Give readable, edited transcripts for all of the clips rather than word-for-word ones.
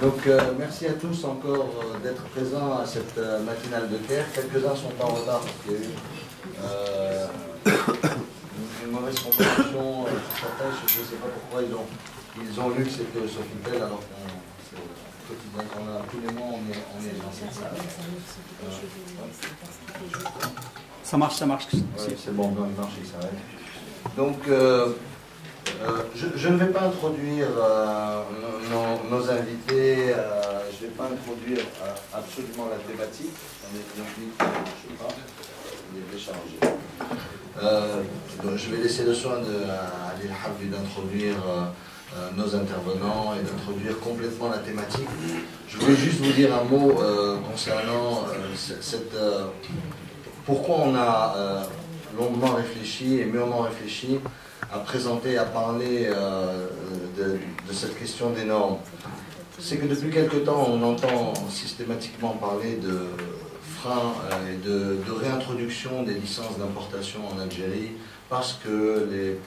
Donc merci à tous encore d'être présents à cette matinale de Caire. Quelques-uns sont en retard parce qu'il y a eu une mauvaise compréhension sur certains. Je ne sais pas pourquoi ils ont lu que c'était au Sofitel alors qu'on quotidien qu'on a tous les mois on est dans cette salle. Ça marche. Ouais, c'est bon, il marche, il s'arrête. Donc je ne vais pas introduire nos invités, je ne vais pas introduire absolument la thématique, on est pas, il est déchargé. Donc je vais laisser le soin à Adil Habib d'introduire nos intervenants et d'introduire complètement la thématique. Je voulais juste vous dire un mot concernant pourquoi on a longuement réfléchi et mûrement réfléchi à présenter, à parler de cette question des normes. C'est que depuis quelque temps, on entend systématiquement parler de freins et de réintroduction des licences d'importation en Algérie parce que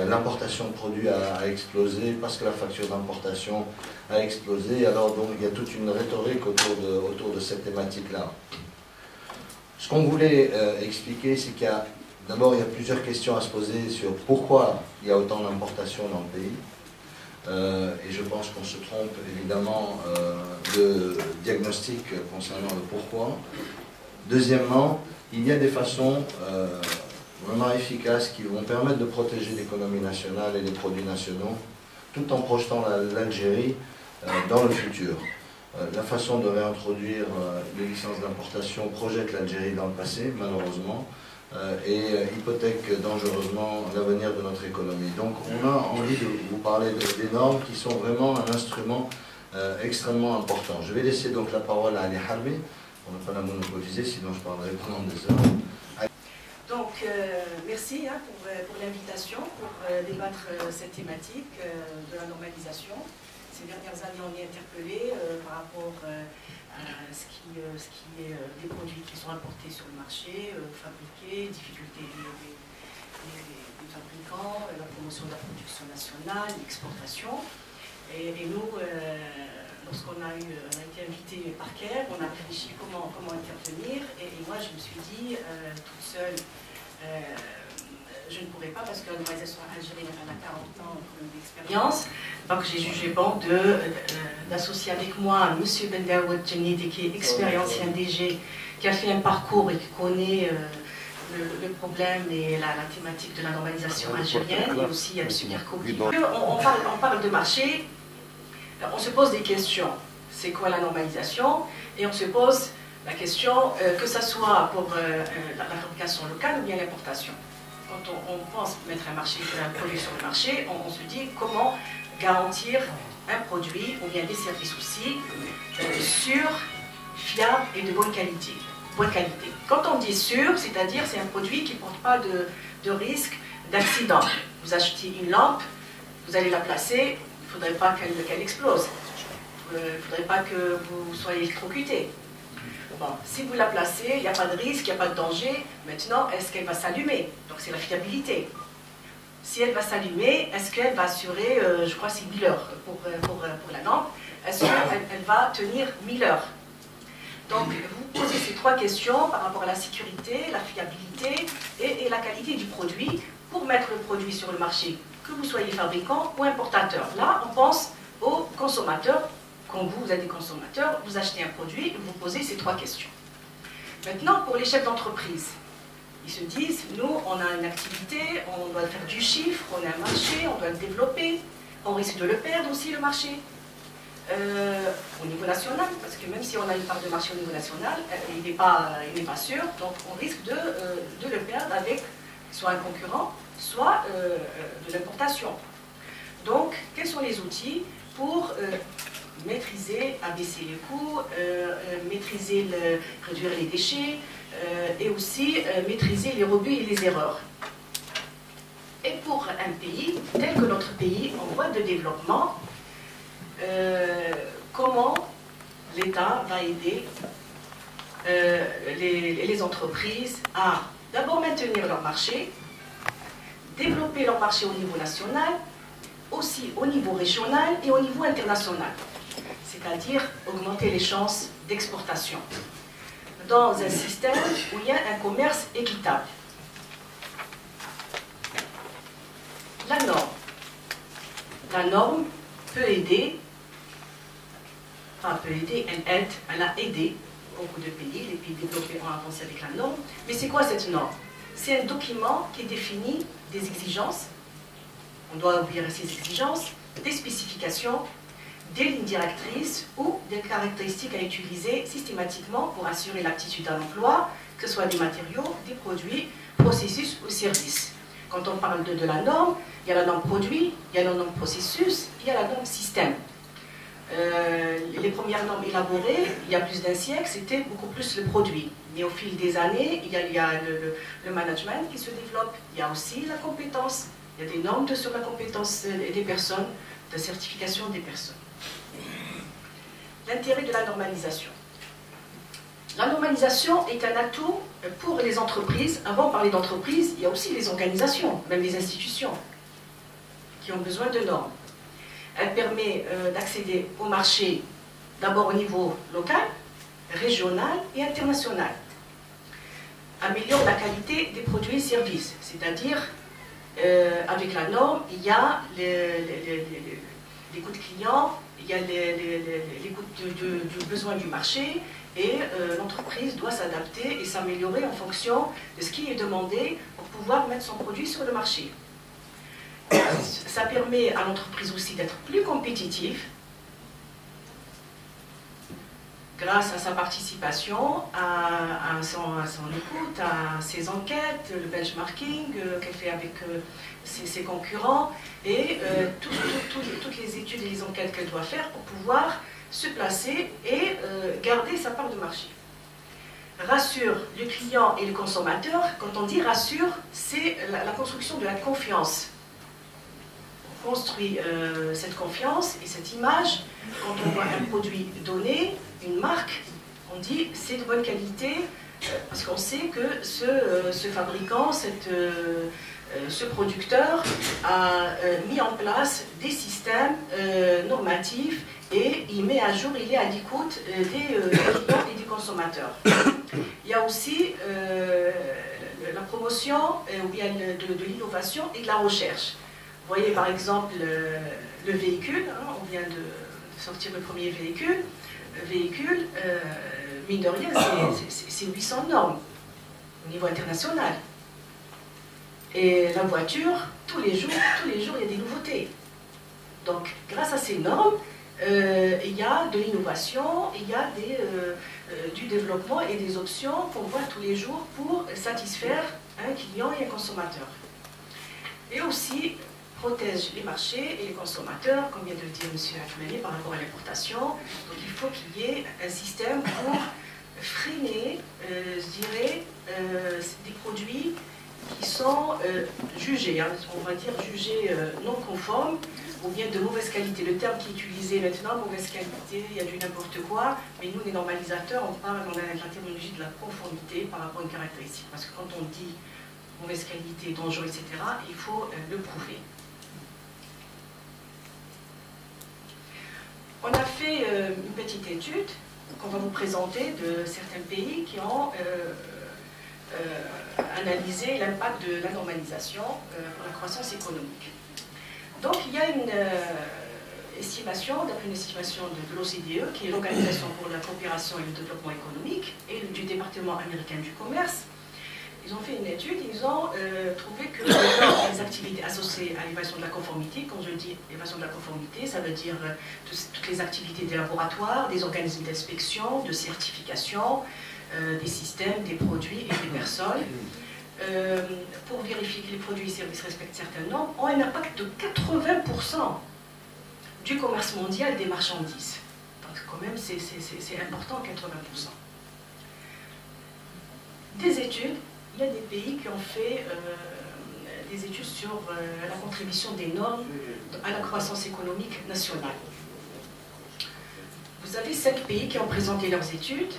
l'importation de produits a explosé, parce que la facture d'importation a explosé. Alors donc il y a toute une rhétorique autour de cette thématique-là. Ce qu'on voulait expliquer, c'est qu'il y a d'abord, il y a plusieurs questions à se poser sur pourquoi il y a autant d'importations dans le pays. Et je pense qu'on se trompe évidemment de diagnostic concernant le pourquoi. Deuxièmement, il y a des façons vraiment efficaces qui vont permettre de protéger l'économie nationale et les produits nationaux, tout en projetant l'Algérie dans le futur. La façon de réintroduire les licences d'importation projette l'Algérie dans le passé, malheureusement, et hypothèque dangereusement l'avenir de notre économie. Donc on a envie de vous parler des normes qui sont vraiment un instrument extrêmement important. Je vais laisser donc la parole à Ali Harbi, pour ne pas la monopoliser, sinon je parlerai pendant des heures. Donc merci pour l'invitation, pour débattre cette thématique de la normalisation. Ces dernières années, on est interpellé par rapport à ce qui est des produits qui sont importés sur le marché, fabriqués, difficultés des fabricants, la promotion de la production nationale, l'exportation. Et nous, lorsqu'on a été invité par Caire, on a réfléchi comment intervenir. Et moi, je me suis dit, toute seule, je ne pourrais pas parce que la normalisation algérienne a 40 ans d'expérience. Donc j'ai jugé bon d'associer avec moi M. Ben Daoud Jannidi, qui est expériencien DG, qui a fait un parcours et qui connaît le problème et la thématique de la normalisation algérienne, et aussi M. Kirkouki. On parle de marché, on se pose des questions. C'est quoi la normalisation? Et on se pose la question, que ce soit pour la fabrication locale ou bien l'importation. Quand on pense mettre un produit sur le marché, on se dit comment garantir un produit ou bien des services aussi sûrs, fiables et de bonne qualité. Quand on dit sûr, c'est-à-dire c'est un produit qui ne porte pas de risque d'accident. Vous achetez une lampe, vous allez la placer, il ne faudrait pas qu'elle explose. Il ne faudrait pas que vous soyez électrocuté. Bon, si vous la placez, il n'y a pas de risque, il n'y a pas de danger. Maintenant, est-ce qu'elle va s'allumer? Donc c'est la fiabilité. Si elle va s'allumer, est-ce qu'elle va assurer, je crois c'est 1000 heures pour la lampe, est-ce qu'elle va tenir 1000 heures? Donc vous posez ces trois questions par rapport à la sécurité, la fiabilité et la qualité du produit pour mettre le produit sur le marché, que vous soyez fabricant ou importateur. Là, on pense aux consommateurs. Quand vous êtes des consommateurs, vous achetez un produit et vous posez ces trois questions. Maintenant, pour les chefs d'entreprise, ils se disent, nous, on a une activité, on doit faire du chiffre, on a un marché, on doit le développer, on risque de le perdre aussi, le marché, au niveau national, parce que même si on a une part de marché au niveau national, il n'est pas sûr, donc on risque de le perdre avec soit un concurrent, soit de l'importation. Donc, quels sont les outils pour maîtriser, abaisser les coûts, réduire les déchets et aussi maîtriser les rebuts et les erreurs. Et pour un pays tel que notre pays en voie de développement, comment l'État va aider les entreprises à d'abord maintenir leur marché, développer leur marché au niveau national, aussi au niveau régional et au niveau international. c'est-à-dire augmenter les chances d'exportation dans un système où il y a un commerce équitable. La norme. La norme peut aider, enfin peut aider, elle a aidé beaucoup de pays, les pays développés ont avancé avec la norme. Mais c'est quoi cette norme? C'est un document qui définit des exigences, on doit obéir à ces exigences, des spécifications, des lignes directrices ou des caractéristiques à utiliser systématiquement pour assurer l'aptitude à l'emploi, que ce soit des matériaux, des produits, processus ou services. Quand on parle de la norme, il y a la norme produit, il y a la norme processus, il y a la norme système. Les premières normes élaborées, il y a plus d'un siècle, c'était beaucoup plus le produit. Mais au fil des années, il y a le management qui se développe, il y a aussi la compétence, il y a des normes sur la compétence des personnes, de certification des personnes. L'intérêt de la normalisation. La normalisation est un atout pour les entreprises. Avant de parler d'entreprises, il y a aussi les organisations, même les institutions, qui ont besoin de normes. Elle permet d'accéder au marché d'abord au niveau local, régional et international. Améliore la qualité des produits et services, c'est-à-dire avec la norme, il y a les coûts de clients, il y a les coûts du besoin du marché et l'entreprise doit s'adapter et s'améliorer en fonction de ce qui est demandé pour pouvoir mettre son produit sur le marché. Ça permet à l'entreprise aussi d'être plus compétitive grâce à sa participation, à son écoute, à ses enquêtes, le benchmarking qu'elle fait avec ses concurrents et toutes les études et les enquêtes qu'elle doit faire pour pouvoir se placer et garder sa part de marché. Rassure le client et le consommateur. Quand on dit rassure, c'est la construction de la confiance. On construit cette confiance et cette image. Quand on voit un produit donné, une marque, on dit c'est de bonne qualité parce qu'on sait que ce fabricant, ce producteur a mis en place des systèmes normatifs et il met à jour, il est à l'écoute des clients et des consommateurs. Il y a aussi la promotion ou bien de l'innovation et de la recherche. Vous voyez par exemple le véhicule, hein, on vient de sortir le premier véhicule. Le véhicule, mine de rien, c'est 800 normes au niveau international. Et la voiture, tous les jours, il y a des nouveautés. Donc, grâce à ces normes, il y a de l'innovation, il y a du développement et des options qu'on voit tous les jours pour satisfaire un client et un consommateur. Et aussi, protège les marchés et les consommateurs, comme vient de le dire M. Akmani, par rapport à l'importation. Donc il faut qu'il y ait un système pour freiner, je dirais, des produits qui sont jugés, hein, on va dire jugés non conformes, ou bien de mauvaise qualité. Le terme qui est utilisé maintenant, mauvaise qualité, il y a du n'importe quoi, mais nous les normalisateurs, on parle dans la terminologie de la conformité par rapport à une caractéristique. Parce que quand on dit mauvaise qualité, dangereux, etc., il faut le prouver. On a fait une petite étude qu'on va vous présenter de certains pays qui ont analysé l'impact de la normalisation pour la croissance économique. Donc il y a une estimation, d'après une estimation de l'OCDE, qui est l'Organisation pour la coopération et le développement économique, et du département américain du commerce. Ils ont fait une étude, ils ont trouvé que les activités associées à l'évaluation de la conformité, quand je dis évaluation de la conformité, ça veut dire toutes les activités des laboratoires, des organismes d'inspection, de certification, des systèmes, des produits et des personnes, pour vérifier que les produits et services respectent certaines normes, ont un impact de 80% du commerce mondial des marchandises. Donc quand même, c'est important, 80%. Des études. Il y a des pays qui ont fait des études sur la contribution des normes à la croissance économique nationale. Vous avez 5 pays qui ont présenté leurs études.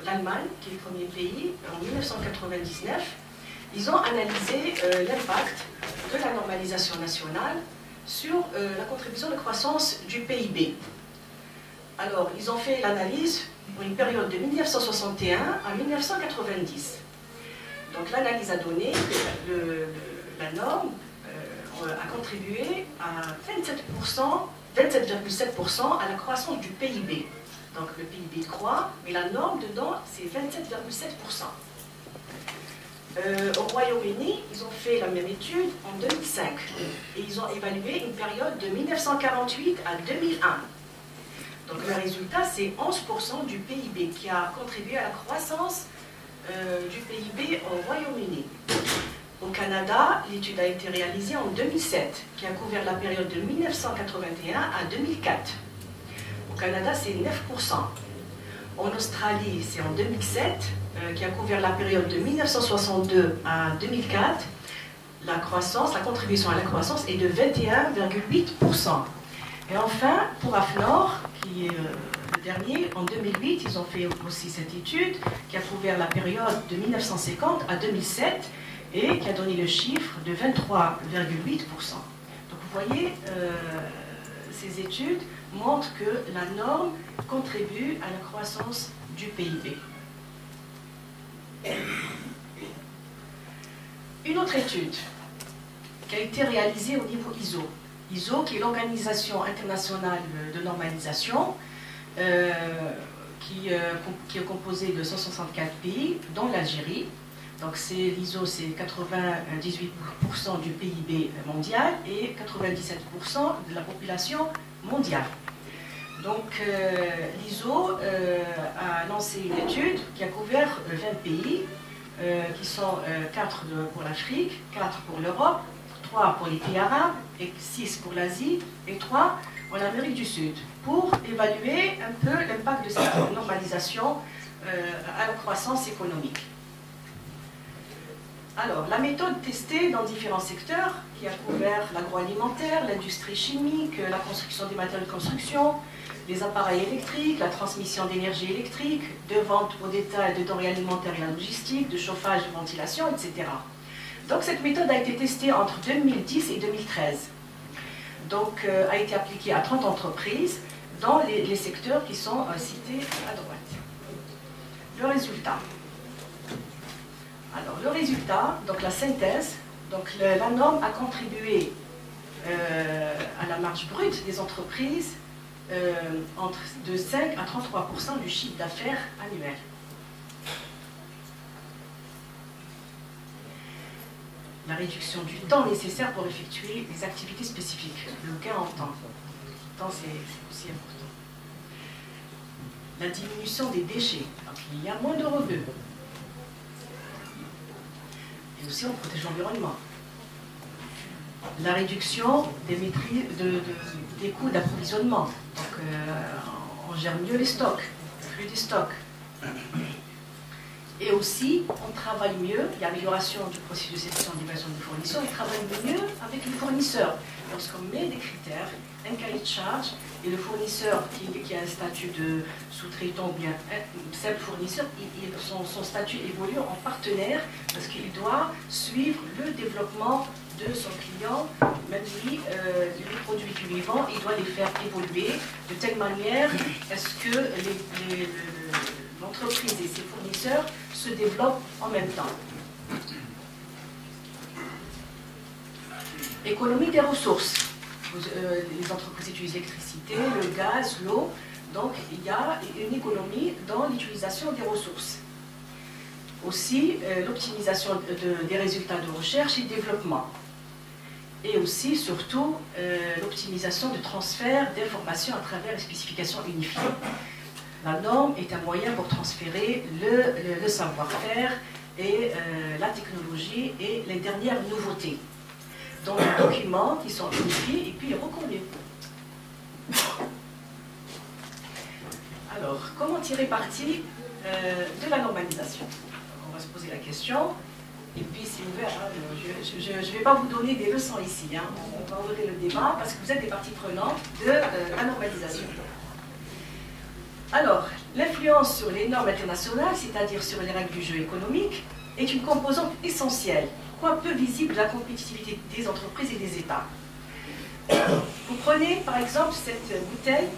L'Allemagne, qui est le premier pays, en 1999, ils ont analysé l'impact de la normalisation nationale sur la contribution de croissance du PIB. Alors, ils ont fait l'analyse pour une période de 1961 à 1990. Donc, l'analyse a donné que la norme a contribué à 27,7% à la croissance du PIB. Donc, le PIB croît, mais la norme dedans, c'est 27,7%. Au Royaume-Uni, ils ont fait la même étude en 2005 et ils ont évalué une période de 1948 à 2001. Donc le résultat, c'est 11% du PIB qui a contribué à la croissance du PIB au Royaume-Uni. Au Canada, l'étude a été réalisée en 2007, qui a couvert la période de 1981 à 2004. Au Canada, c'est 9%. En Australie, c'est en 2007, qui a couvert la période de 1962 à 2004. La contribution à la croissance est de 21,8%. Et enfin, pour AFNOR, qui est le dernier, en 2008, ils ont fait aussi cette étude qui a couvert la période de 1950 à 2007 et qui a donné le chiffre de 23,8%. Donc vous voyez, ces études montrent que la norme contribue à la croissance du PIB. Une autre étude qui a été réalisée au niveau ISO. ISO, qui est l'Organisation internationale de normalisation, qui est composée de 164 pays, dont l'Algérie. Donc l'ISO, c'est 98% du PIB mondial et 97% de la population mondiale. Donc l'ISO a lancé une étude qui a couvert 20 pays, qui sont 4 pour l'Afrique, 4 pour l'Europe, 3 pour les pays arabes, et 6 pour l'Asie, et 3 en Amérique du Sud, pour évaluer un peu l'impact de cette normalisation à la croissance économique. Alors, la méthode testée dans différents secteurs, qui a couvert l'agroalimentaire, l'industrie chimique, la construction des matériaux de construction, les appareils électriques, la transmission d'énergie électrique, de vente au détail de denrées alimentaires et la logistique, de chauffage, de ventilation, etc. Donc cette méthode a été testée entre 2010 et 2013. Donc a été appliquée à 30 entreprises dans les secteurs qui sont cités à droite. Le résultat. Alors le résultat, donc la synthèse, donc la norme a contribué à la marge brute des entreprises de 5 à 33% du chiffre d'affaires annuel. La réduction du temps nécessaire pour effectuer les activités spécifiques, le gain en temps. Le temps, c'est aussi important. La diminution des déchets, donc il y a moins de revenus. Et aussi, on protège l'environnement. La réduction des coûts d'approvisionnement. Donc, on gère mieux les stocks, le flux des stocks. Et aussi, on travaille mieux, il y a amélioration du processus de sélection et d'évaluation des fournisseurs, on travaille mieux avec les fournisseurs. Lorsqu'on met des critères, un cahier de charge, et le fournisseur qui a un statut de sous-traitant ou bien simple fournisseur, son statut évolue en partenaire parce qu'il doit suivre le développement de son client, même si les produits qu'il lui vend, il doit les faire évoluer de telle manière à ce que l'entreprise et ses fournisseurs se développent en même temps. Économie des ressources. Les entreprises utilisent l'électricité, le gaz, l'eau. Donc il y a une économie dans l'utilisation des ressources. Aussi l'optimisation des résultats de recherche et développement. Et aussi, surtout, l'optimisation de transfert d'informations à travers les spécifications unifiées. La norme est un moyen pour transférer le savoir-faire et la technologie et les dernières nouveautés dans les documents qui sont unifiés et puis reconnus. Alors, comment tirer parti de la normalisation? On va se poser la question. Et puis c'est ouvert, hein, je ne vais pas vous donner des leçons ici, hein. On va ouvrir le débat parce que vous êtes des parties prenantes de la normalisation. Alors, l'influence sur les normes internationales, c'est-à-dire sur les règles du jeu économique, est une composante essentielle, quoique peu visible de la compétitivité des entreprises et des États. Vous prenez par exemple cette bouteille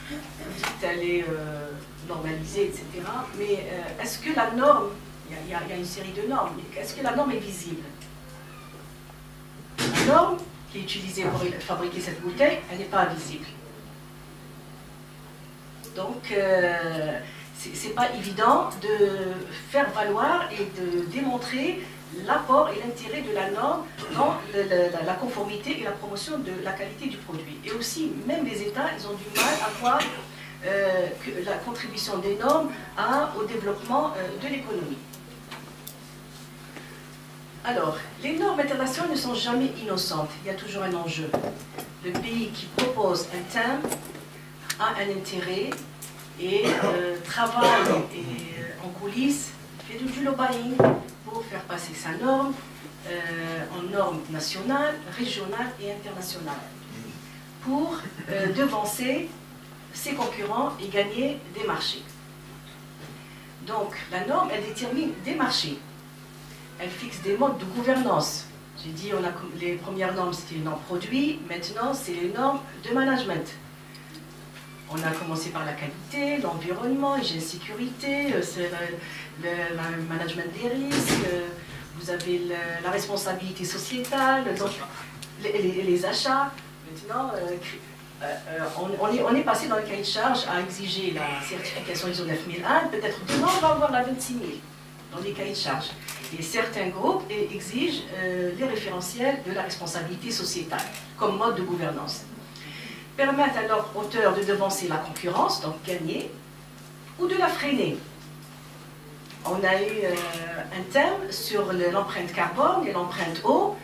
vous dites qu'elle est normalisée, etc. Mais est-ce que la norme, il y a une série de normes, est-ce que la norme est visible? La norme qui est utilisée pour fabriquer cette bouteille, elle n'est pas visible. Donc, c'est pas évident de faire valoir et de démontrer l'apport et l'intérêt de la norme dans la conformité et la promotion de la qualité du produit. Et aussi, même les États, ils ont du mal à voir la contribution des normes au développement de l'économie. Alors, les normes internationales ne sont jamais innocentes, il y a toujours un enjeu. Le pays qui propose un thème a un intérêt et travaille en coulisses, fait du lobbying pour faire passer sa norme en normes nationales, régionales et internationales, pour devancer ses concurrents et gagner des marchés. Donc, la norme, elle détermine des marchés. Elle fixe des modes de gouvernance. J'ai dit, les premières normes, c'était les normes produits. Maintenant, c'est les normes de management. On a commencé par la qualité, l'environnement, l'hygiène sécurité, le management des risques, vous avez la responsabilité sociétale, donc les achats. Maintenant, on est passé dans le cahier de charge à exiger la certification ISO 9001. Peut-être demain, on va avoir la 26000 dans les cahiers de charge. Et certains groupes exigent les référentiels de la responsabilité sociétale comme mode de gouvernance. Permettent à leur auteur de devancer la concurrence, donc gagner, ou de la freiner. On a eu un thème sur l'empreinte carbone et l'empreinte eau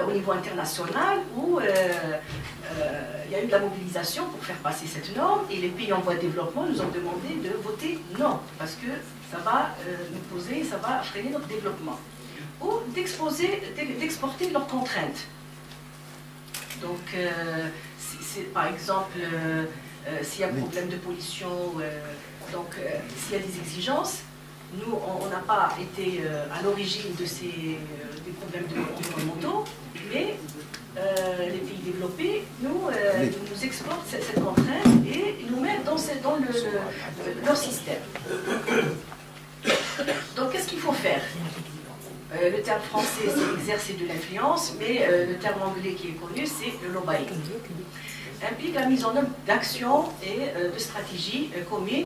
au niveau international où il y a eu de la mobilisation pour faire passer cette norme et les pays en voie de développement nous ont demandé de voter non parce que ça va nous poser, ça va freiner notre développement ou d'exporter leurs contraintes. Donc, par exemple, s'il y a un problème de pollution, s'il y a des exigences, nous, on n'a pas été à l'origine des problèmes environnementaux, mais les pays développés nous exportent cette contrainte et nous mettent dans leur système. Donc, qu'est-ce qu'il faut faire? Le terme français, c'est exercer de l'influence, mais le terme anglais qui est connu, c'est le lobbying. Implique la mise en œuvre d'actions et de stratégies communes.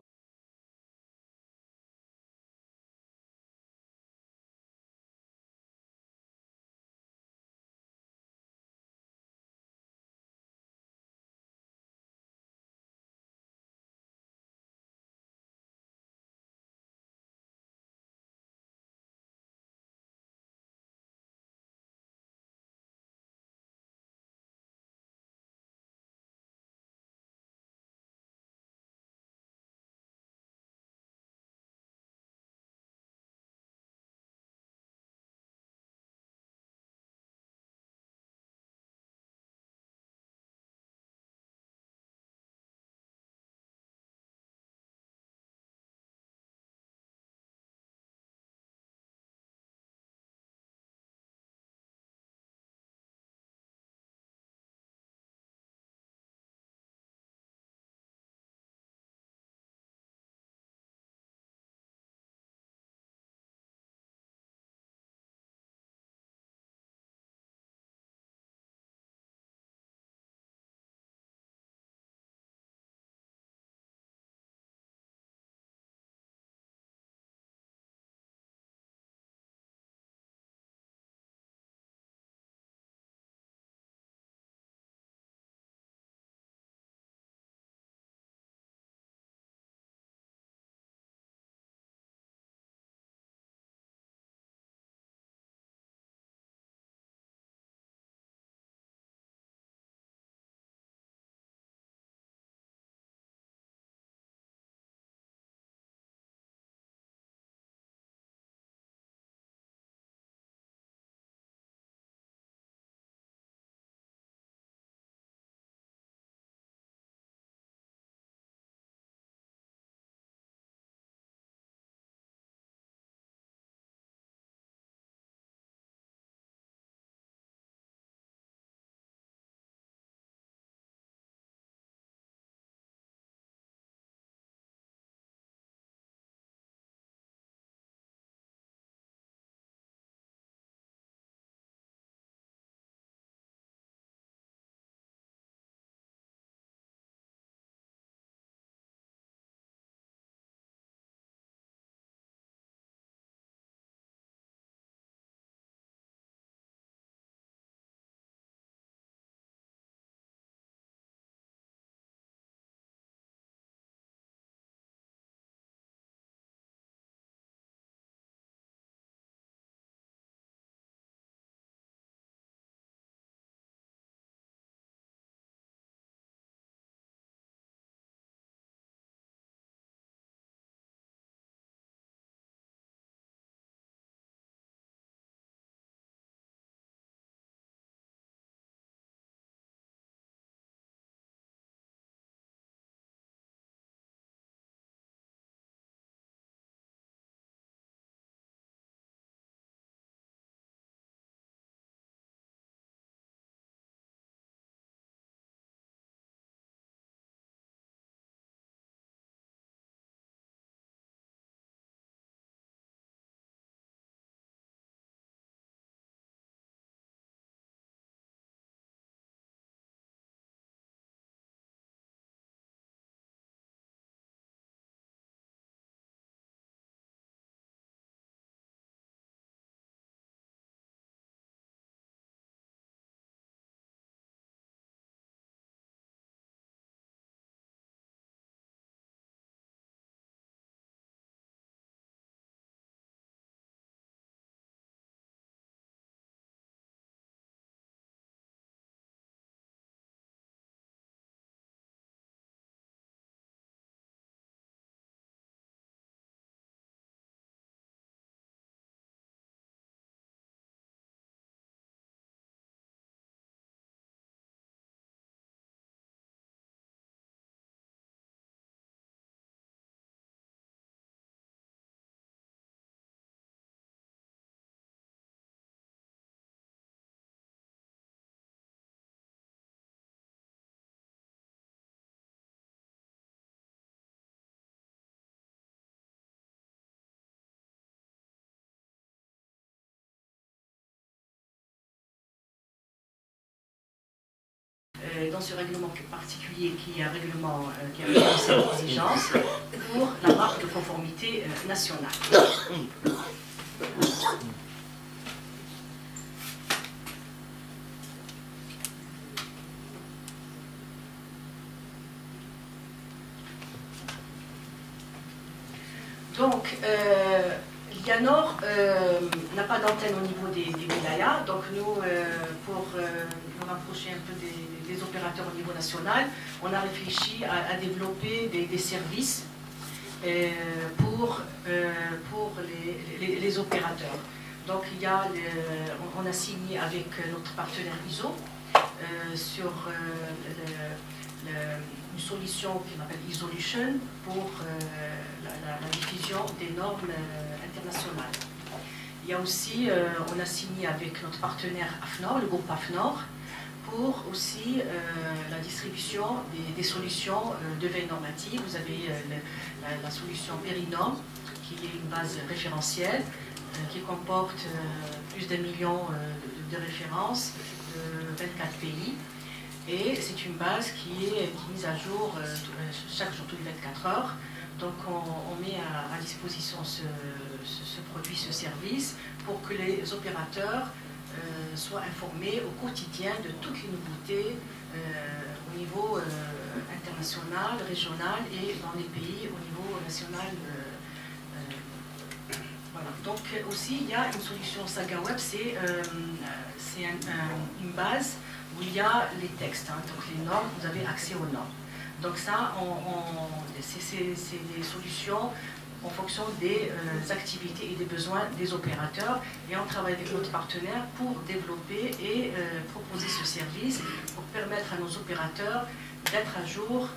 dans ce règlement particulier qui est un règlement qui a cette exigence pour la marque de conformité nationale. Donc, Lianor n'a pas d'antenne au niveau des wilayas, donc nous, pour nous rapprocher un peu des opérateurs au niveau national, on a réfléchi à développer des services pour les opérateurs. Donc, on a signé avec notre partenaire ISO sur une solution qu'on appelle Isolution pour la diffusion des normes internationales. Il y a aussi, on a signé avec notre partenaire AFNOR, le groupe AFNOR, pour aussi la distribution des solutions de veille normative. Vous avez la solution Perinorm, qui est une base référentielle, qui comporte plus d'1 million de références de 24 pays. Et c'est une base qui est mise à jour chaque jour, toutes les 24 heures. Donc on met à disposition ce produit, ce service, pour que les opérateurs soient informés au quotidien de toutes les nouveautés au niveau international, régional et dans les pays au niveau national. Voilà. Donc aussi il y a une solution Saga Web, c'est une base où il y a les textes, hein, donc les normes, vous avez accès aux normes. Donc ça, c'est des solutions en fonction des activités et des besoins des opérateurs, et on travaille avec notre partenaire pour développer et proposer ce service pour permettre à nos opérateurs d'être à jour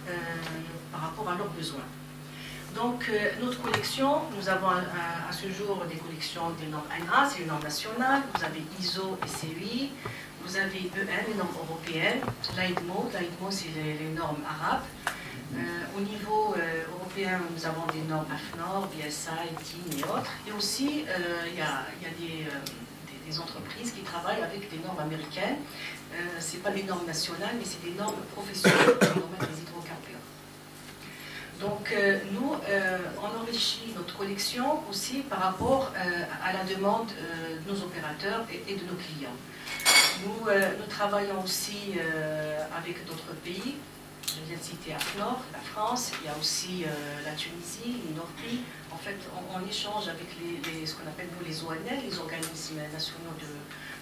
par rapport à leurs besoins. Donc notre collection, nous avons à ce jour des collections des normes ANRA, c'est les normes nationales, vous avez ISO et CEI, vous avez EN, les normes européennes, l'AIDMO c'est les normes arabes. Au niveau européen, nous avons des normes AFNOR, BSI, DIN et autres. Et aussi, il y a des entreprises qui travaillent avec des normes américaines. Ce n'est pas des normes nationales, mais c'est des normes professionnelles dans le domaine des hydrocarbures. Donc nous, on enrichit notre collection aussi par rapport à la demande de nos opérateurs et de nos clients. Nous travaillons aussi avec d'autres pays. Je viens de citer AFNOR, la France, il y a aussi la Tunisie, l'Inorpi. En fait, on échange avec ce qu'on appelle nous les ONL, les organismes nationaux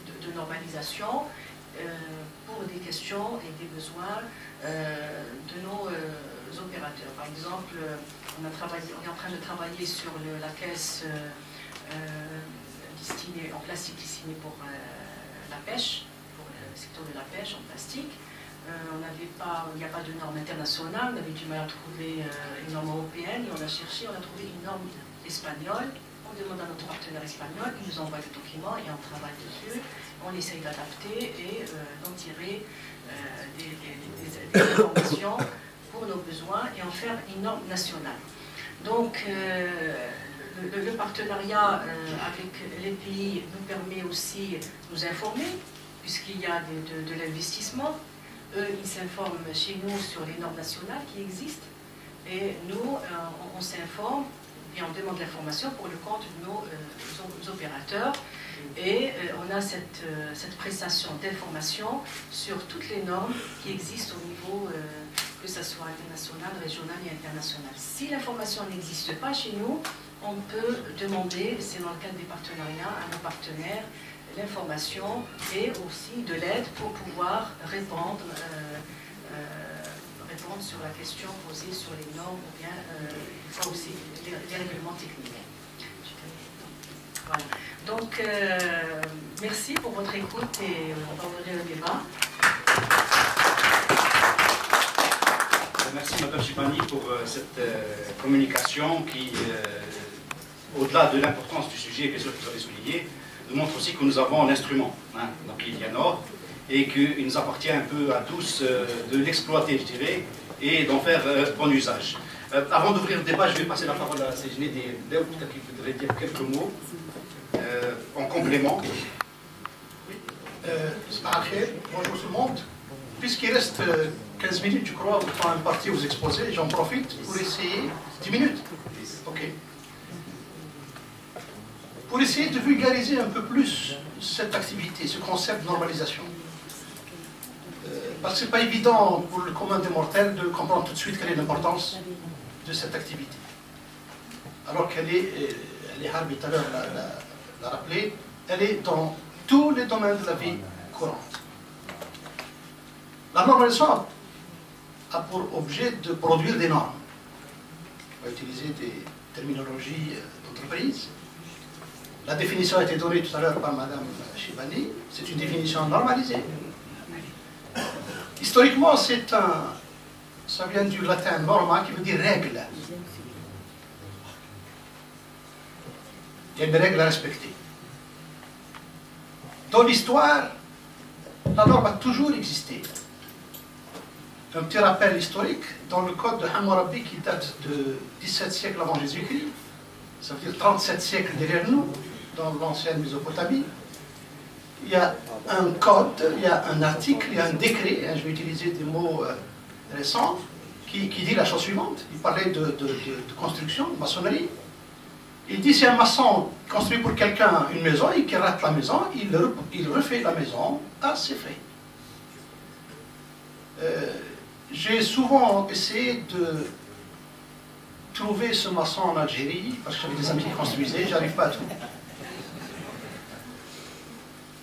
de normalisation, pour des questions et des besoins de nos opérateurs. Par exemple, on est en train de travailler sur la caisse en plastique destinée pour la pêche, pour le secteur de la pêche en plastique. Il n'y a pas de norme internationale, on avait du mal à trouver une norme européenne, et on a cherché, on a trouvé une norme espagnole. On demande à notre partenaire espagnol, il nous envoie des documents et on travaille dessus, on essaye d'adapter et d'en tirer des informations pour nos besoins et en faire une norme nationale. Donc le partenariat avec les pays nous permet aussi de nous informer, puisqu'il y a de l'investissement. Eux, ils s'informent chez nous sur les normes nationales qui existent, et nous, on s'informe et on demande l'information pour le compte de nos opérateurs, et on a cette prestation d'information sur toutes les normes qui existent au niveau, que ce soit international, régional et international. Si l'information n'existe pas chez nous, on peut demander, c'est dans le cadre des partenariats, à nos partenaires, l'information et aussi de l'aide pour pouvoir répondre sur la question posée sur les normes ou bien aussi les règlements techniques. Voilà. Donc, merci pour votre écoute et on va ouvrir le débat. Merci Mme Chibani pour cette communication qui, au-delà de l'importance du sujet, bien sûr que vous avez souligné, nous montre aussi que nous avons un instrument, hein, donc Lianor, et qu'il nous appartient un peu à tous de l'exploiter, je dirais, et d'en faire bon usage. Avant d'ouvrir le débat, je vais passer la parole à Sejne Deo, qui voudrait dire quelques mots en complément. Bonjour tout le monde. Puisqu'il reste 15 minutes, je crois, vous prendre une partie aux exposés, j'en profite pour essayer... 10 minutes. Ok. Pour essayer de vulgariser un peu plus cette activité, ce concept de normalisation. Parce que ce n'est pas évident pour le commun des mortels de comprendre tout de suite quelle est l'importance de cette activité. Alors qu'elle est, Harbi tout à l'heure l'a rappelé, elle est dans tous les domaines de la vie courante. La normalisation a pour objet de produire des normes. On va utiliser des terminologies d'entreprise. La définition a été donnée tout à l'heure par Mme Shibani. C'est une définition normalisée. Historiquement, ça vient du latin norma qui veut dire règle. Il y a une règle à respecter. Dans l'histoire, la norme a toujours existé. Un petit rappel historique, dans le code de Hammurabi qui date de 17 siècles avant Jésus-Christ, ça veut dire 37 siècles derrière nous, dans l'ancienne Mésopotamie, il y a un code, il y a un article, il y a un décret, je vais utiliser des mots récents, qui dit la chose suivante. Il parlait de construction, de maçonnerie. Il dit si un maçon construit pour quelqu'un une maison et qu'il rate la maison, il refait la maison à ses frais. J'ai souvent essayé de trouver ce maçon en Algérie, parce que j'avais des amis qui construisaient, j'arrive pas à trouver.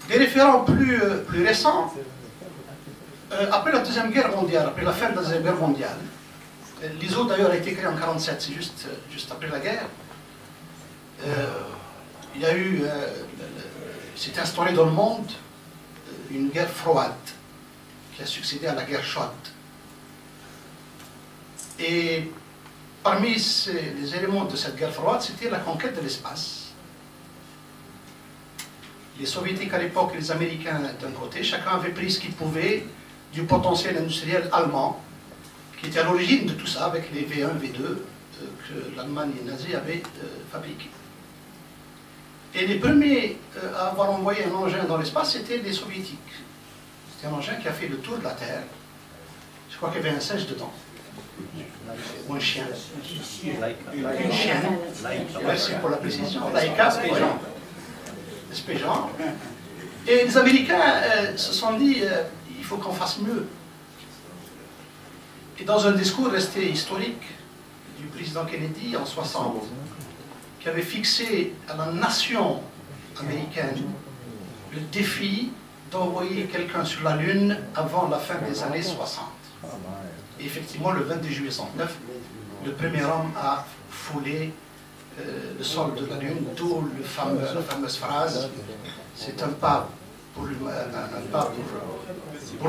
Des référents plus récents, après la Deuxième Guerre mondiale, après la fin de la Deuxième Guerre mondiale, l'ISO d'ailleurs a été créé en 1947, c'est juste après la guerre, il y a eu, s'est instauré dans le monde une guerre froide qui a succédé à la guerre chaude. Et parmi les éléments de cette guerre froide, c'était la conquête de l'espace. Les soviétiques à l'époque et les américains d'un côté, chacun avait pris ce qu'il pouvait du potentiel industriel allemand, qui était à l'origine de tout ça, avec les V1, V2 que l'Allemagne nazie avait fabriqués. Et les premiers à avoir envoyé un engin dans l'espace, c'était les soviétiques. C'était un engin qui a fait le tour de la Terre. Je crois qu'il y avait un singe dedans. Ou un chien. Une chienne. Merci pour la précision. Laïka, Spéjean. Et les Américains se sont dit, il faut qu'on fasse mieux. Et dans un discours resté historique du président Kennedy en 60, qui avait fixé à la nation américaine le défi d'envoyer quelqu'un sur la Lune avant la fin des années 60. Et effectivement, le 22 juillet 1969, le premier homme a foulé le sol de la Lune, d'où la fameuse phrase « c'est un pas pour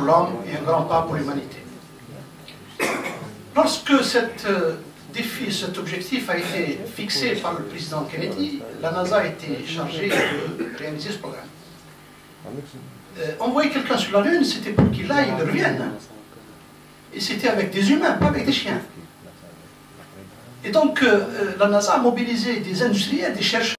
l'homme et un grand pas pour l'humanité ». Lorsque cet défi, cet objectif a été fixé par le président Kennedy, la NASA a été chargée de réaliser ce programme. Envoyer quelqu'un sur la Lune, c'était pour qu'il aille et revienne. Et c'était avec des humains, pas avec des chiens. Et donc, la NASA a mobilisé des industriels, des chercheurs,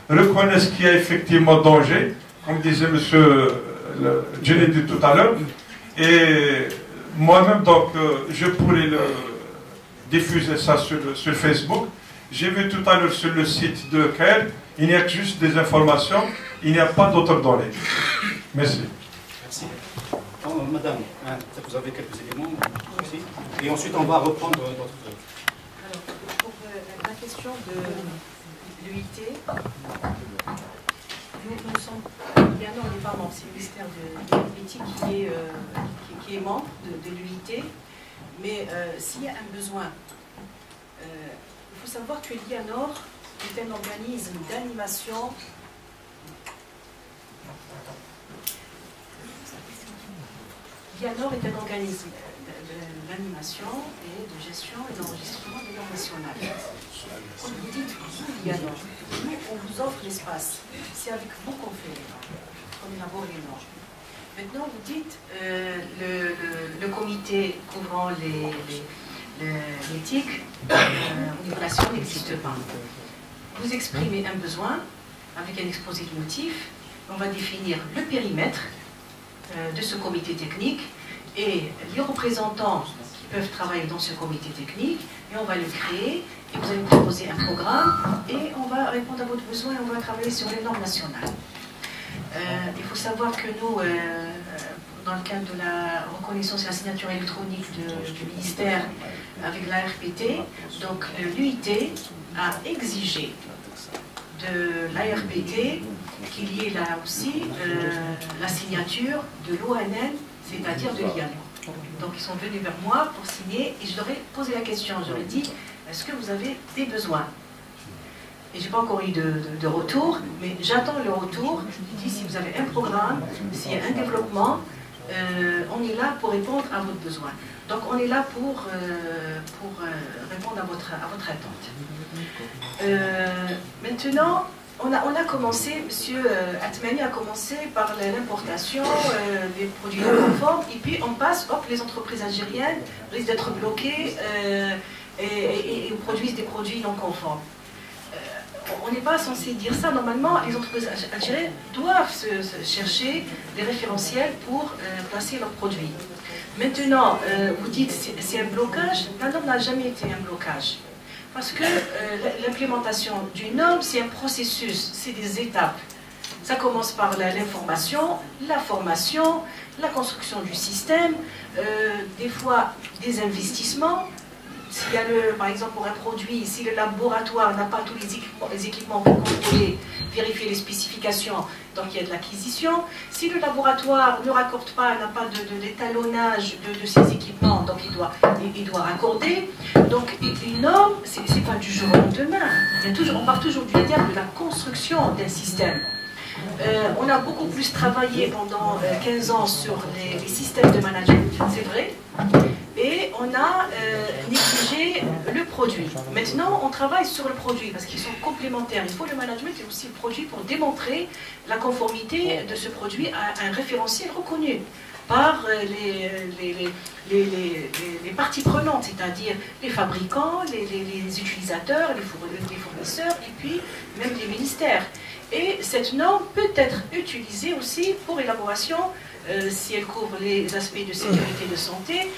reconnaissent qu'il y a effectivement danger, comme disait M. Djenedi tout à l'heure, et moi-même, donc, je pourrais diffuser ça sur Facebook. J'ai vu tout à l'heure sur le site de CAIR, il n'y a que juste des informations, il n'y a pas d'autres données. Merci. Merci. Madame, vous avez quelques éléments aussi. Et ensuite, on va reprendre d'autres. Alors, pour la question de l'UIT, nous sommes, bien non, on n'est pas membre, c'est le ministère de l'éthique qui est membre de l'UIT, mais s'il y a un besoin, il faut savoir que l'IANOR est un organisme d'animation. L'IANOR est un organisme d'animation et de gestion et d'enregistrement des normes nationales. Quand vous dites vous, l'IANOR, nous, on vous offre l'espace. C'est avec vous qu'on fait les normes, qu'on élabore les normes. Maintenant, vous dites le comité couvrant l'éthique au niveau national n'existe pas. Vous exprimez un besoin avec un exposé de motifs. On va définir le périmètre de ce comité technique et les représentants qui peuvent travailler dans ce comité technique, et on va le créer, et vous allez nous proposer un programme, et on va répondre à votre besoin, et on va travailler sur les normes nationales. Il faut savoir que nous, dans le cadre de la reconnaissance et la signature électronique du ministère avec la RPT, donc l'UIT a exigé de l'ARPT qu'il y ait là aussi la signature de l'ONN, c'est-à-dire de l'IANOR. Donc ils sont venus vers moi pour signer et je leur ai posé la question, je leur ai dit, est-ce que vous avez des besoins? Et je n'ai pas encore eu de retour, mais j'attends le retour. Je dis, si vous avez un programme, s'il y a un développement, on est là pour répondre à votre besoin. Donc on est là pour répondre à votre attente. Maintenant, on a commencé, M. Atmani a commencé par l'importation des produits non conformes, et puis on passe, hop, les entreprises algériennes risquent d'être bloquées et produisent des produits non conformes. On n'est pas censé dire ça. Normalement, les entreprises algériennes doivent chercher des référentiels pour placer leurs produits. Maintenant, vous dites c'est un blocage. La norme n'a jamais été un blocage. Parce que l'implémentation d'une norme, c'est un processus, c'est des étapes. Ça commence par l'information, la formation, la construction du système, des fois des investissements. S'il y a par exemple pour un produit, si le laboratoire n'a pas tous les équipements pour contrôler, vérifier les spécifications, donc il y a de l'acquisition. Si le laboratoire ne raccorde pas, n'a pas d'étalonnage de ses équipements, donc il doit raccorder. Donc une norme, ce n'est pas du jour au lendemain. On part toujours du terme de la construction d'un système. On a beaucoup plus travaillé pendant 15 ans sur les systèmes de management, c'est vrai. Et on a négligé le produit. Maintenant, on travaille sur le produit parce qu'ils sont complémentaires. Il faut le management et aussi le produit pour démontrer la conformité de ce produit à un référentiel reconnu par les parties prenantes, c'est-à-dire les fabricants, les utilisateurs, les fournisseurs et puis même les ministères. Et cette norme peut être utilisée aussi pour élaboration, si elle couvre les aspects de sécurité et de santé,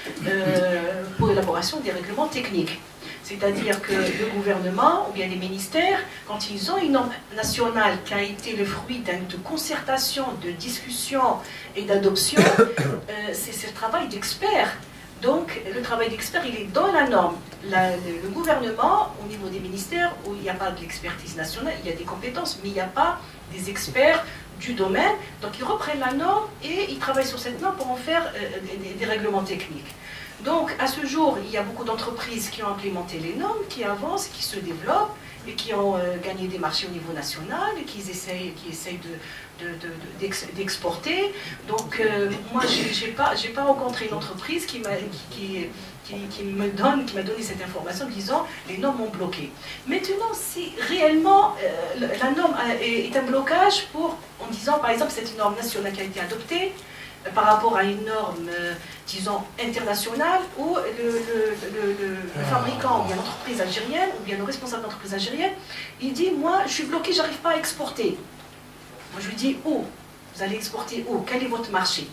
pour élaboration des règlements techniques. C'est-à-dire que le gouvernement ou bien les ministères, quand ils ont une norme nationale qui a été le fruit de concertation, de discussion et d'adoption, c'est le travail d'experts. Donc, le travail d'expert, il est dans la norme. Le gouvernement, au niveau des ministères, où il n'y a pas de l'expertise nationale, il y a des compétences, mais il n'y a pas des experts du domaine. Donc, ils reprennent la norme et ils travaillent sur cette norme pour en faire des règlements techniques. Donc, à ce jour, il y a beaucoup d'entreprises qui ont implémenté les normes, qui avancent, qui se développent et qui ont gagné des marchés au niveau national et qui essayent d'exporter. Donc, moi, j'ai pas rencontré une entreprise qui m'a donné cette information en disant les normes ont bloqué. Maintenant, si réellement la norme est un blocage en disant, par exemple, cette norme nationale qui a été adoptée, par rapport à une norme, disons, internationale, où le fabricant, ou bien l'entreprise algérienne, ou bien le responsable d'entreprise algérienne, il dit, moi, je suis bloqué, j'arrive pas à exporter. Moi, je lui dis, où? Vous allez exporter où? Quel est votre marché?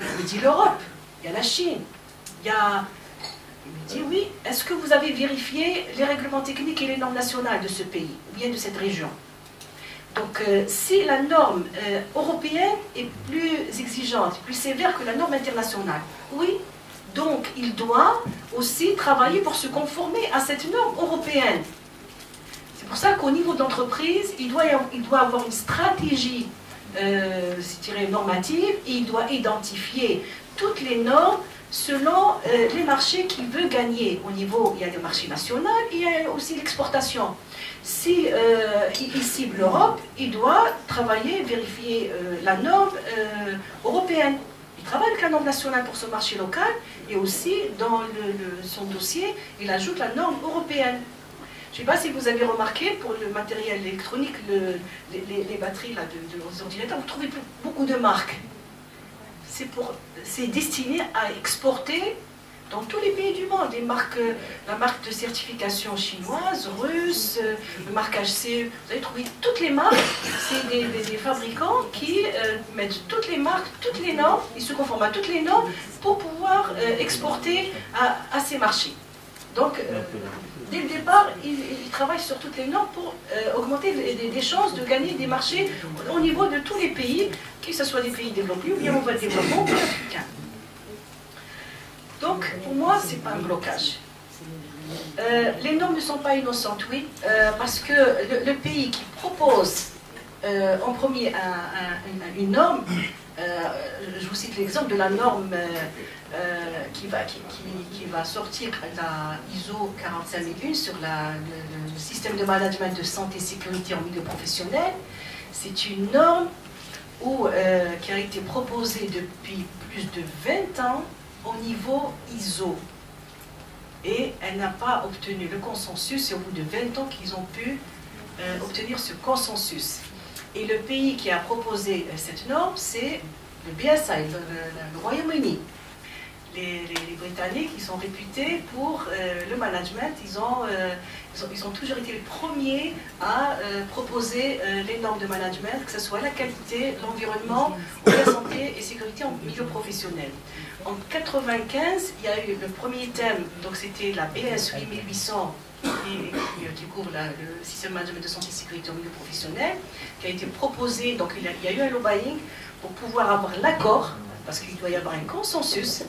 Il me dit, l'Europe, il y a la Chine, il y a... Il me dit, oui, est-ce que vous avez vérifié les règlements techniques et les normes nationales de ce pays, ou bien de cette région? Donc, si la norme européenne est plus exigeante, plus sévère que la norme internationale, oui, donc il doit aussi travailler pour se conformer à cette norme européenne. C'est pour ça qu'au niveau de l'entreprise, il doit avoir une stratégie normative, et il doit identifier toutes les normes selon les marchés qu'il veut gagner. Au niveau, il y a le marché national, et il y a aussi l'exportation. Si il cible l'Europe, il doit travailler, vérifier la norme européenne. Il travaille avec la norme nationale pour ce marché local, et aussi dans son dossier, il ajoute la norme européenne. Je ne sais pas si vous avez remarqué, pour le matériel électronique, les batteries là, de nos ordinateurs, vous trouvez beaucoup de marques. C'est destiné à exporter dans tous les pays du monde. La marque de certification chinoise, russe, le marquage CE, vous allez trouver toutes les marques. C'est des fabricants qui mettent toutes les marques, toutes les normes, ils se conforment à toutes les normes pour pouvoir exporter à ces marchés. Donc, dès le départ, ils travaillent sur toutes les normes pour augmenter des chances de gagner des marchés au niveau de tous les pays, que ce soit des pays développés ou bien en voie de développement ou africains. Donc, pour moi, ce n'est pas un blocage. Les normes ne sont pas innocentes, oui, parce que le pays qui propose en premier une norme, je vous cite l'exemple de la norme qui va sortir, la ISO 45001 sur le système de management de santé et sécurité en milieu professionnel. C'est une norme qui a été proposée depuis plus de 20 ans au niveau ISO. Et elle n'a pas obtenu le consensus, c'est au bout de 20 ans qu'ils ont pu obtenir ce consensus. Et le pays qui a proposé cette norme, c'est le BSI, le Royaume-Uni. Les Britanniques, ils sont réputés pour le management, ils ont toujours été les premiers à proposer les normes de management, que ce soit la qualité, l'environnement, ou la santé et sécurité en milieu professionnel. En 1995, il y a eu le premier thème, donc c'était la BS 8800, qui couvre le système de management de santé et sécurité au milieu professionnel, qui a été proposé, donc il y a eu un lobbying pour pouvoir avoir l'accord, parce qu'il doit y avoir un consensus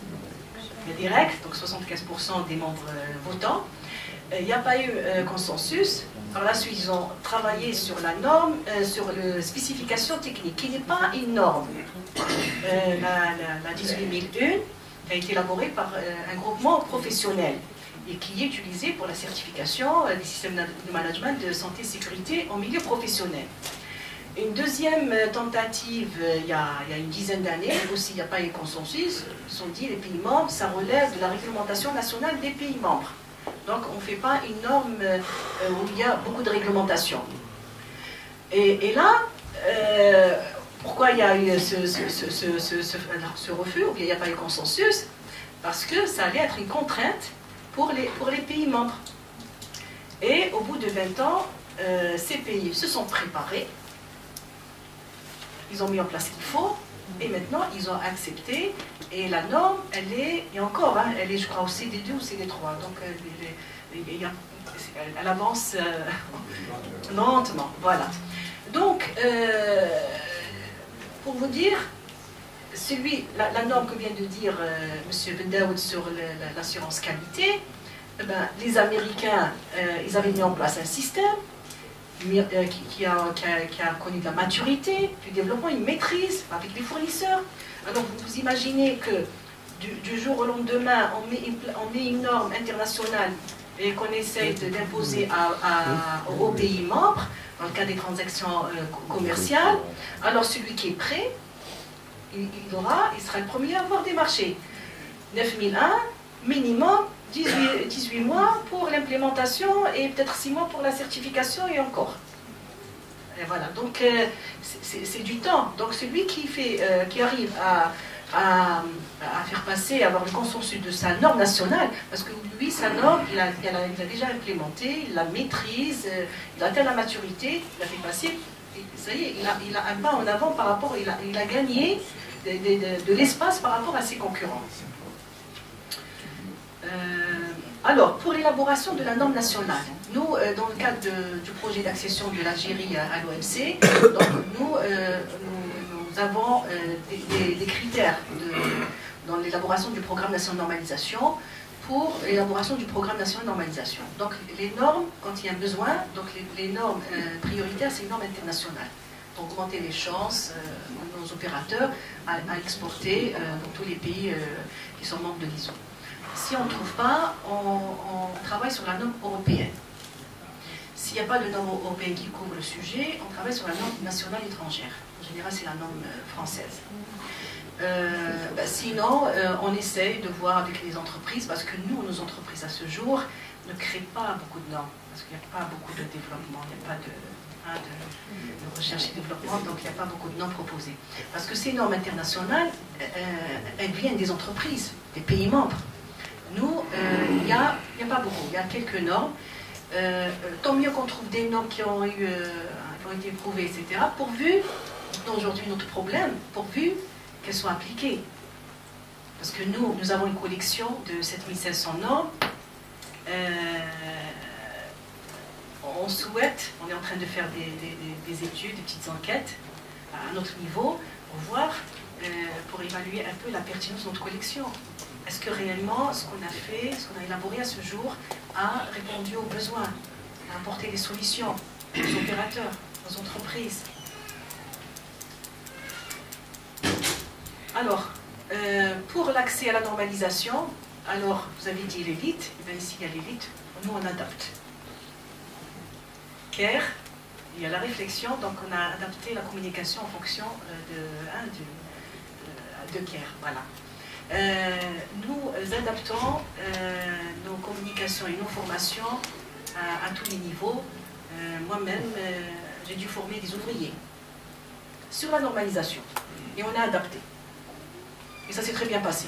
direct, donc 75% des membres votants. Il n'y a pas eu consensus. Par la suite, ils ont travaillé sur la norme, sur la spécification technique, qui n'est pas une norme. La 18001 a été élaborée par un groupement professionnel et qui est utilisé pour la certification des systèmes de management de santé et sécurité en milieu professionnel. Une deuxième tentative, il y a une dizaine d'années, aussi il n'y a pas eu de consensus, ils sont dit les pays membres, ça relève de la réglementation nationale des pays membres. Donc on ne fait pas une norme où il y a beaucoup de réglementation. Et là, pourquoi il y a eu ce refus, ou bien il n'y a pas eu de consensus? Parce que ça allait être une contrainte pour les pays membres. Et au bout de 20 ans, ces pays se sont préparés. Ils ont mis en place ce qu'il faut, et maintenant ils ont accepté, et la norme, elle est, et encore, hein, elle est je crois au CD2 ou CD3, donc elle avance lentement, voilà. Donc, pour vous dire, la norme que vient de dire M. Bendaoud sur l'assurance qualité, les Américains, ils avaient mis en place un système, qui a connu de la maturité, du développement, une maîtrise avec les fournisseurs. Alors vous imaginez que du jour au lendemain, on met une norme internationale et qu'on essaye d'imposer aux pays membres, dans le cas des transactions commerciales. Alors celui qui est prêt, il sera le premier à avoir des marchés. 9001, minimum, 18 mois pour l'implémentation et peut-être 6 mois pour la certification et encore. Et voilà, donc c'est du temps. Donc celui qui arrive à faire passer, à avoir le consensus de sa norme nationale, parce que lui, sa norme, il a déjà implémenté, il la maîtrise, il a atteint la maturité, il a fait passer, et ça y est, il a un pas en avant par rapport, il a gagné de l'espace par rapport à ses concurrents. Alors, pour l'élaboration de la norme nationale, nous, dans le cadre du projet d'accession de l'Algérie à l'OMC, nous avons des critères dans l'élaboration du programme national de normalisation pour l'élaboration du programme national de normalisation. Donc, les normes, quand il y a un besoin, donc les normes prioritaires, c'est les normes internationales, pour augmenter les chances de nos opérateurs à exporter dans tous les pays qui sont membres de l'ISO. Si on ne trouve pas, on travaille sur la norme européenne. S'il n'y a pas de norme européenne qui couvre le sujet, on travaille sur la norme nationale étrangère. En général, c'est la norme française. Sinon, on essaye de voir avec les entreprises, parce que nous, nos entreprises à ce jour, ne créent pas beaucoup de normes, parce qu'il n'y a pas beaucoup de développement, il n'y a pas de recherche et développement, donc il n'y a pas beaucoup de normes proposées. Parce que ces normes internationales, elles viennent des entreprises, des pays membres. Nous, il n'y a pas beaucoup, il y a quelques normes. Tant mieux qu'on trouve des normes qui ont été éprouvées, etc. Pourvu, aujourd'hui notre problème, pourvu qu'elles soient appliquées. Parce que nous avons une collection de 7500 normes. On souhaite, on est en train de faire des études, des petites enquêtes à notre niveau pour voir, pour évaluer un peu la pertinence de notre collection. Est-ce que réellement ce qu'on a fait, ce qu'on a élaboré à ce jour a répondu aux besoins, a apporté des solutions aux opérateurs, aux entreprises? Alors, pour l'accès à la normalisation, alors vous avez dit l'élite, et bien ici il y a l'élite, nous on adapte. CARE, il y a la réflexion, donc on a adapté la communication en fonction de CARE, voilà. Nous adaptons nos communications et nos formations à tous les niveaux. Moi-même, j'ai dû former des ouvriers sur la normalisation et on a adapté. Et ça s'est très bien passé.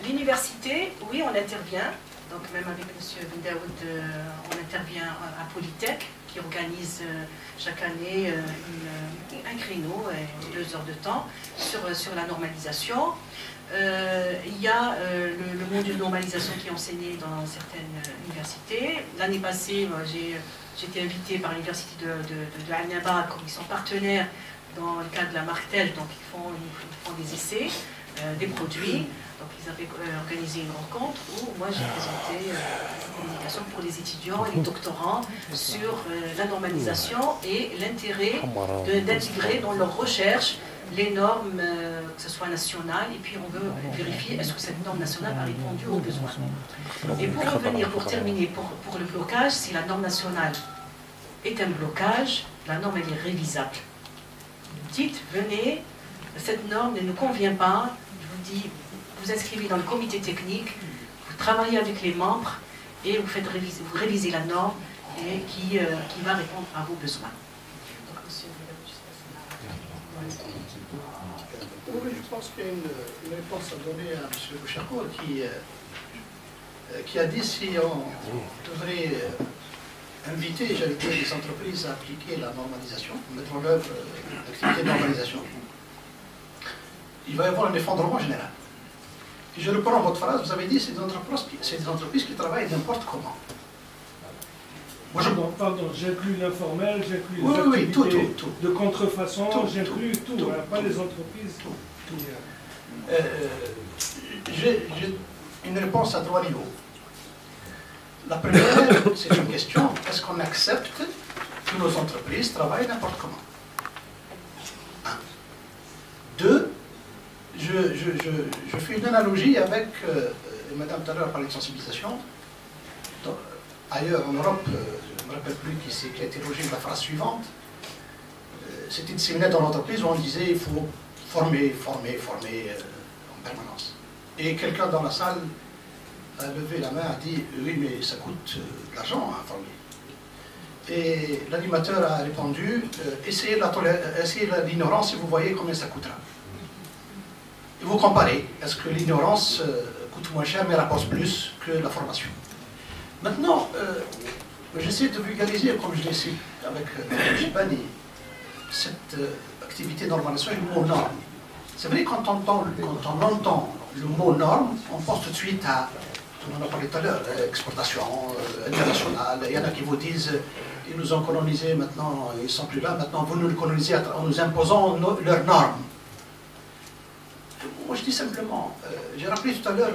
L'université, oui, on intervient. Donc même avec M. Bendaoud, on intervient à Polytech, qui organise chaque année un créneau, 2 heures de temps, sur la normalisation. Il y a le module de normalisation qui est enseigné dans certaines universités. L'année passée, j'ai été invitée par l'université de Annaba, comme ils sont partenaires dans le cadre de la Martel, donc ils font des essais, des produits. Donc ils avaient organisé une rencontre où moi j'ai présenté la communication pour les étudiants et les doctorants sur la normalisation et l'intérêt d'intégrer dans leurs recherches les normes, que ce soit nationales, et puis on veut vérifier est-ce que cette norme nationale a répondu aux besoins. Et pour revenir, pour terminer, pour le blocage, si la norme nationale est un blocage, la norme elle est révisable. Dites, venez, cette norme ne nous convient pas, je vous dis, vous inscrivez dans le comité technique, vous travaillez avec les membres et vous révisez la norme et qui va répondre à vos besoins. Donc, monsieur, oui, je pense qu'il y a une réponse à donner à M. Bouchakour qui a dit si on devrait inviter, j'allais dire, les entreprises à appliquer la normalisation, mettre en œuvre l'activité de normalisation, il va y avoir un effondrement général. Et je reprends votre phrase, vous avez dit c'est des entreprises qui travaillent n'importe comment. Moi, Pardon, j'inclus l'informel, j'inclus les activités tout. de contrefaçon, j'inclus tout, voilà, pas les entreprises. J'ai une réponse à 3 niveaux. La première, c'est une question, est-ce qu'on accepte que nos entreprises travaillent n'importe comment? 1. 2, je fais une analogie avec, Madame tout à l'heure a parlé de sensibilisation. Ailleurs en Europe, je ne me rappelle plus qui a été logé la phrase suivante. C'était disséminé dans l'entreprise où on disait il faut former en permanence. Et quelqu'un dans la salle a levé la main, a dit oui mais ça coûte de l'argent à former. Et l'animateur a répondu, essayez l'ignorance et vous voyez combien ça coûtera. Et vous comparez, est-ce que l'ignorance coûte moins cher mais rapporte plus que la formation? Maintenant, j'essaie de vulgariser, comme je l'ai essayé avec Chibani, cette activité de normalisation et le mot norme. C'est vrai, quand on entend le mot norme, on pense tout de suite à, on en a parlé tout à l'heure, exportation internationale. Il y en a qui vous disent, ils nous ont colonisés, maintenant ils ne sont plus là, maintenant vous nous colonisez en nous imposant leurs normes. Moi je dis simplement, j'ai rappelé tout à l'heure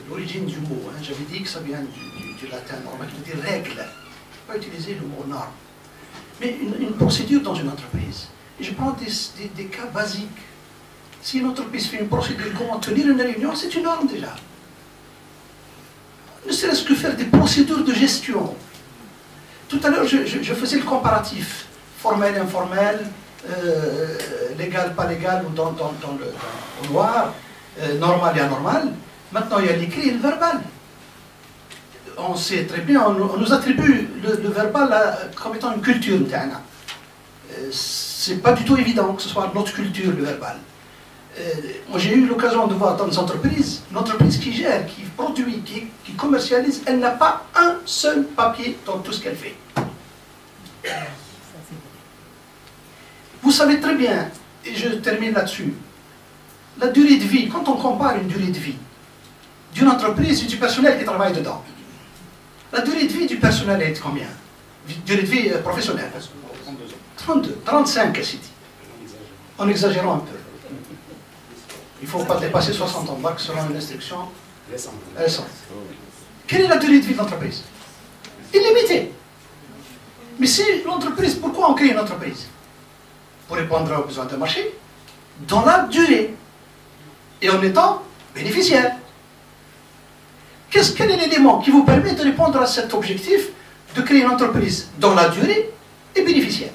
l'origine du mot, hein, j'avais dit que ça vient du latin norme, qui veut dire règle. Je ne vais pas utiliser le mot norme. Mais une procédure dans une entreprise, et je prends des cas basiques. Si une entreprise fait une procédure, comment tenir une réunion, c'est une norme déjà. Ne serait-ce que faire des procédures de gestion. Tout à l'heure, je faisais le comparatif, formel, informel, légal, pas légal, ou dans le noir, normal et anormal. Maintenant, il y a l'écrit et le verbal. On sait très bien, on nous attribue le verbal comme étant une culture. C'est pas du tout évident que ce soit notre culture, le verbal. Moi, j'ai eu l'occasion de voir dans des entreprises, une entreprise qui gère, qui produit, qui commercialise, elle n'a pas un seul papier dans tout ce qu'elle fait. Vous savez très bien, et je termine là-dessus, la durée de vie, quand on compare une durée de vie d'une entreprise et du personnel qui travaille dedans, la durée de vie du personnel est de combien? Durée de vie professionnelle? 32, 35, elle s'est dit. En exagérant un peu. Il ne faut pas dépasser 60 ans, selon une instruction récente. Quelle est la durée de vie de l'entreprise? Illimitée. Mais si l'entreprise, pourquoi on crée une entreprise? Pour répondre aux besoins d'un marché, dans la durée, et en étant bénéficiaire. Quel est l'élément qui vous permet de répondre à cet objectif de créer une entreprise dans la durée et bénéficiaire?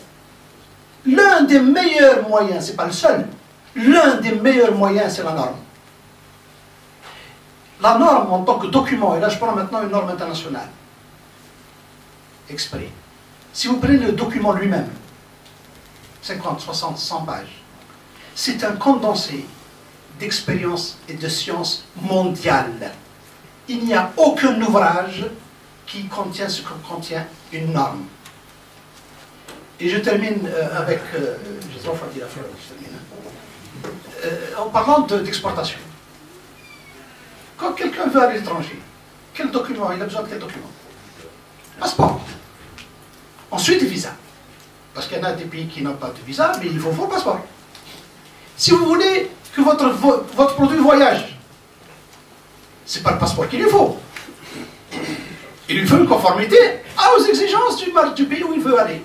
L'un des meilleurs moyens, ce n'est pas le seul, l'un des meilleurs moyens, c'est la norme. La norme en tant que document, et là je prends maintenant une norme internationale, exprès. Si vous prenez le document lui-même, 50, 60, 100 pages, c'est un condensé d'expérience et de sciences mondiales. Il n'y a aucun ouvrage qui contient ce que contient une norme. Et je termine avec... j'ai trois fois dit la phrase, je termine. En parlant d'exportation. Quand quelqu'un veut aller à l'étranger, quel document? Il a besoin de quel document? Passeport. Ensuite, visa. Parce qu'il y en a des pays qui n'ont pas de visa, mais il faut le passeport. Si vous voulez que votre produit voyage, ce n'est pas le passeport qu'il lui faut. Il lui faut une conformité aux exigences du pays où il veut aller.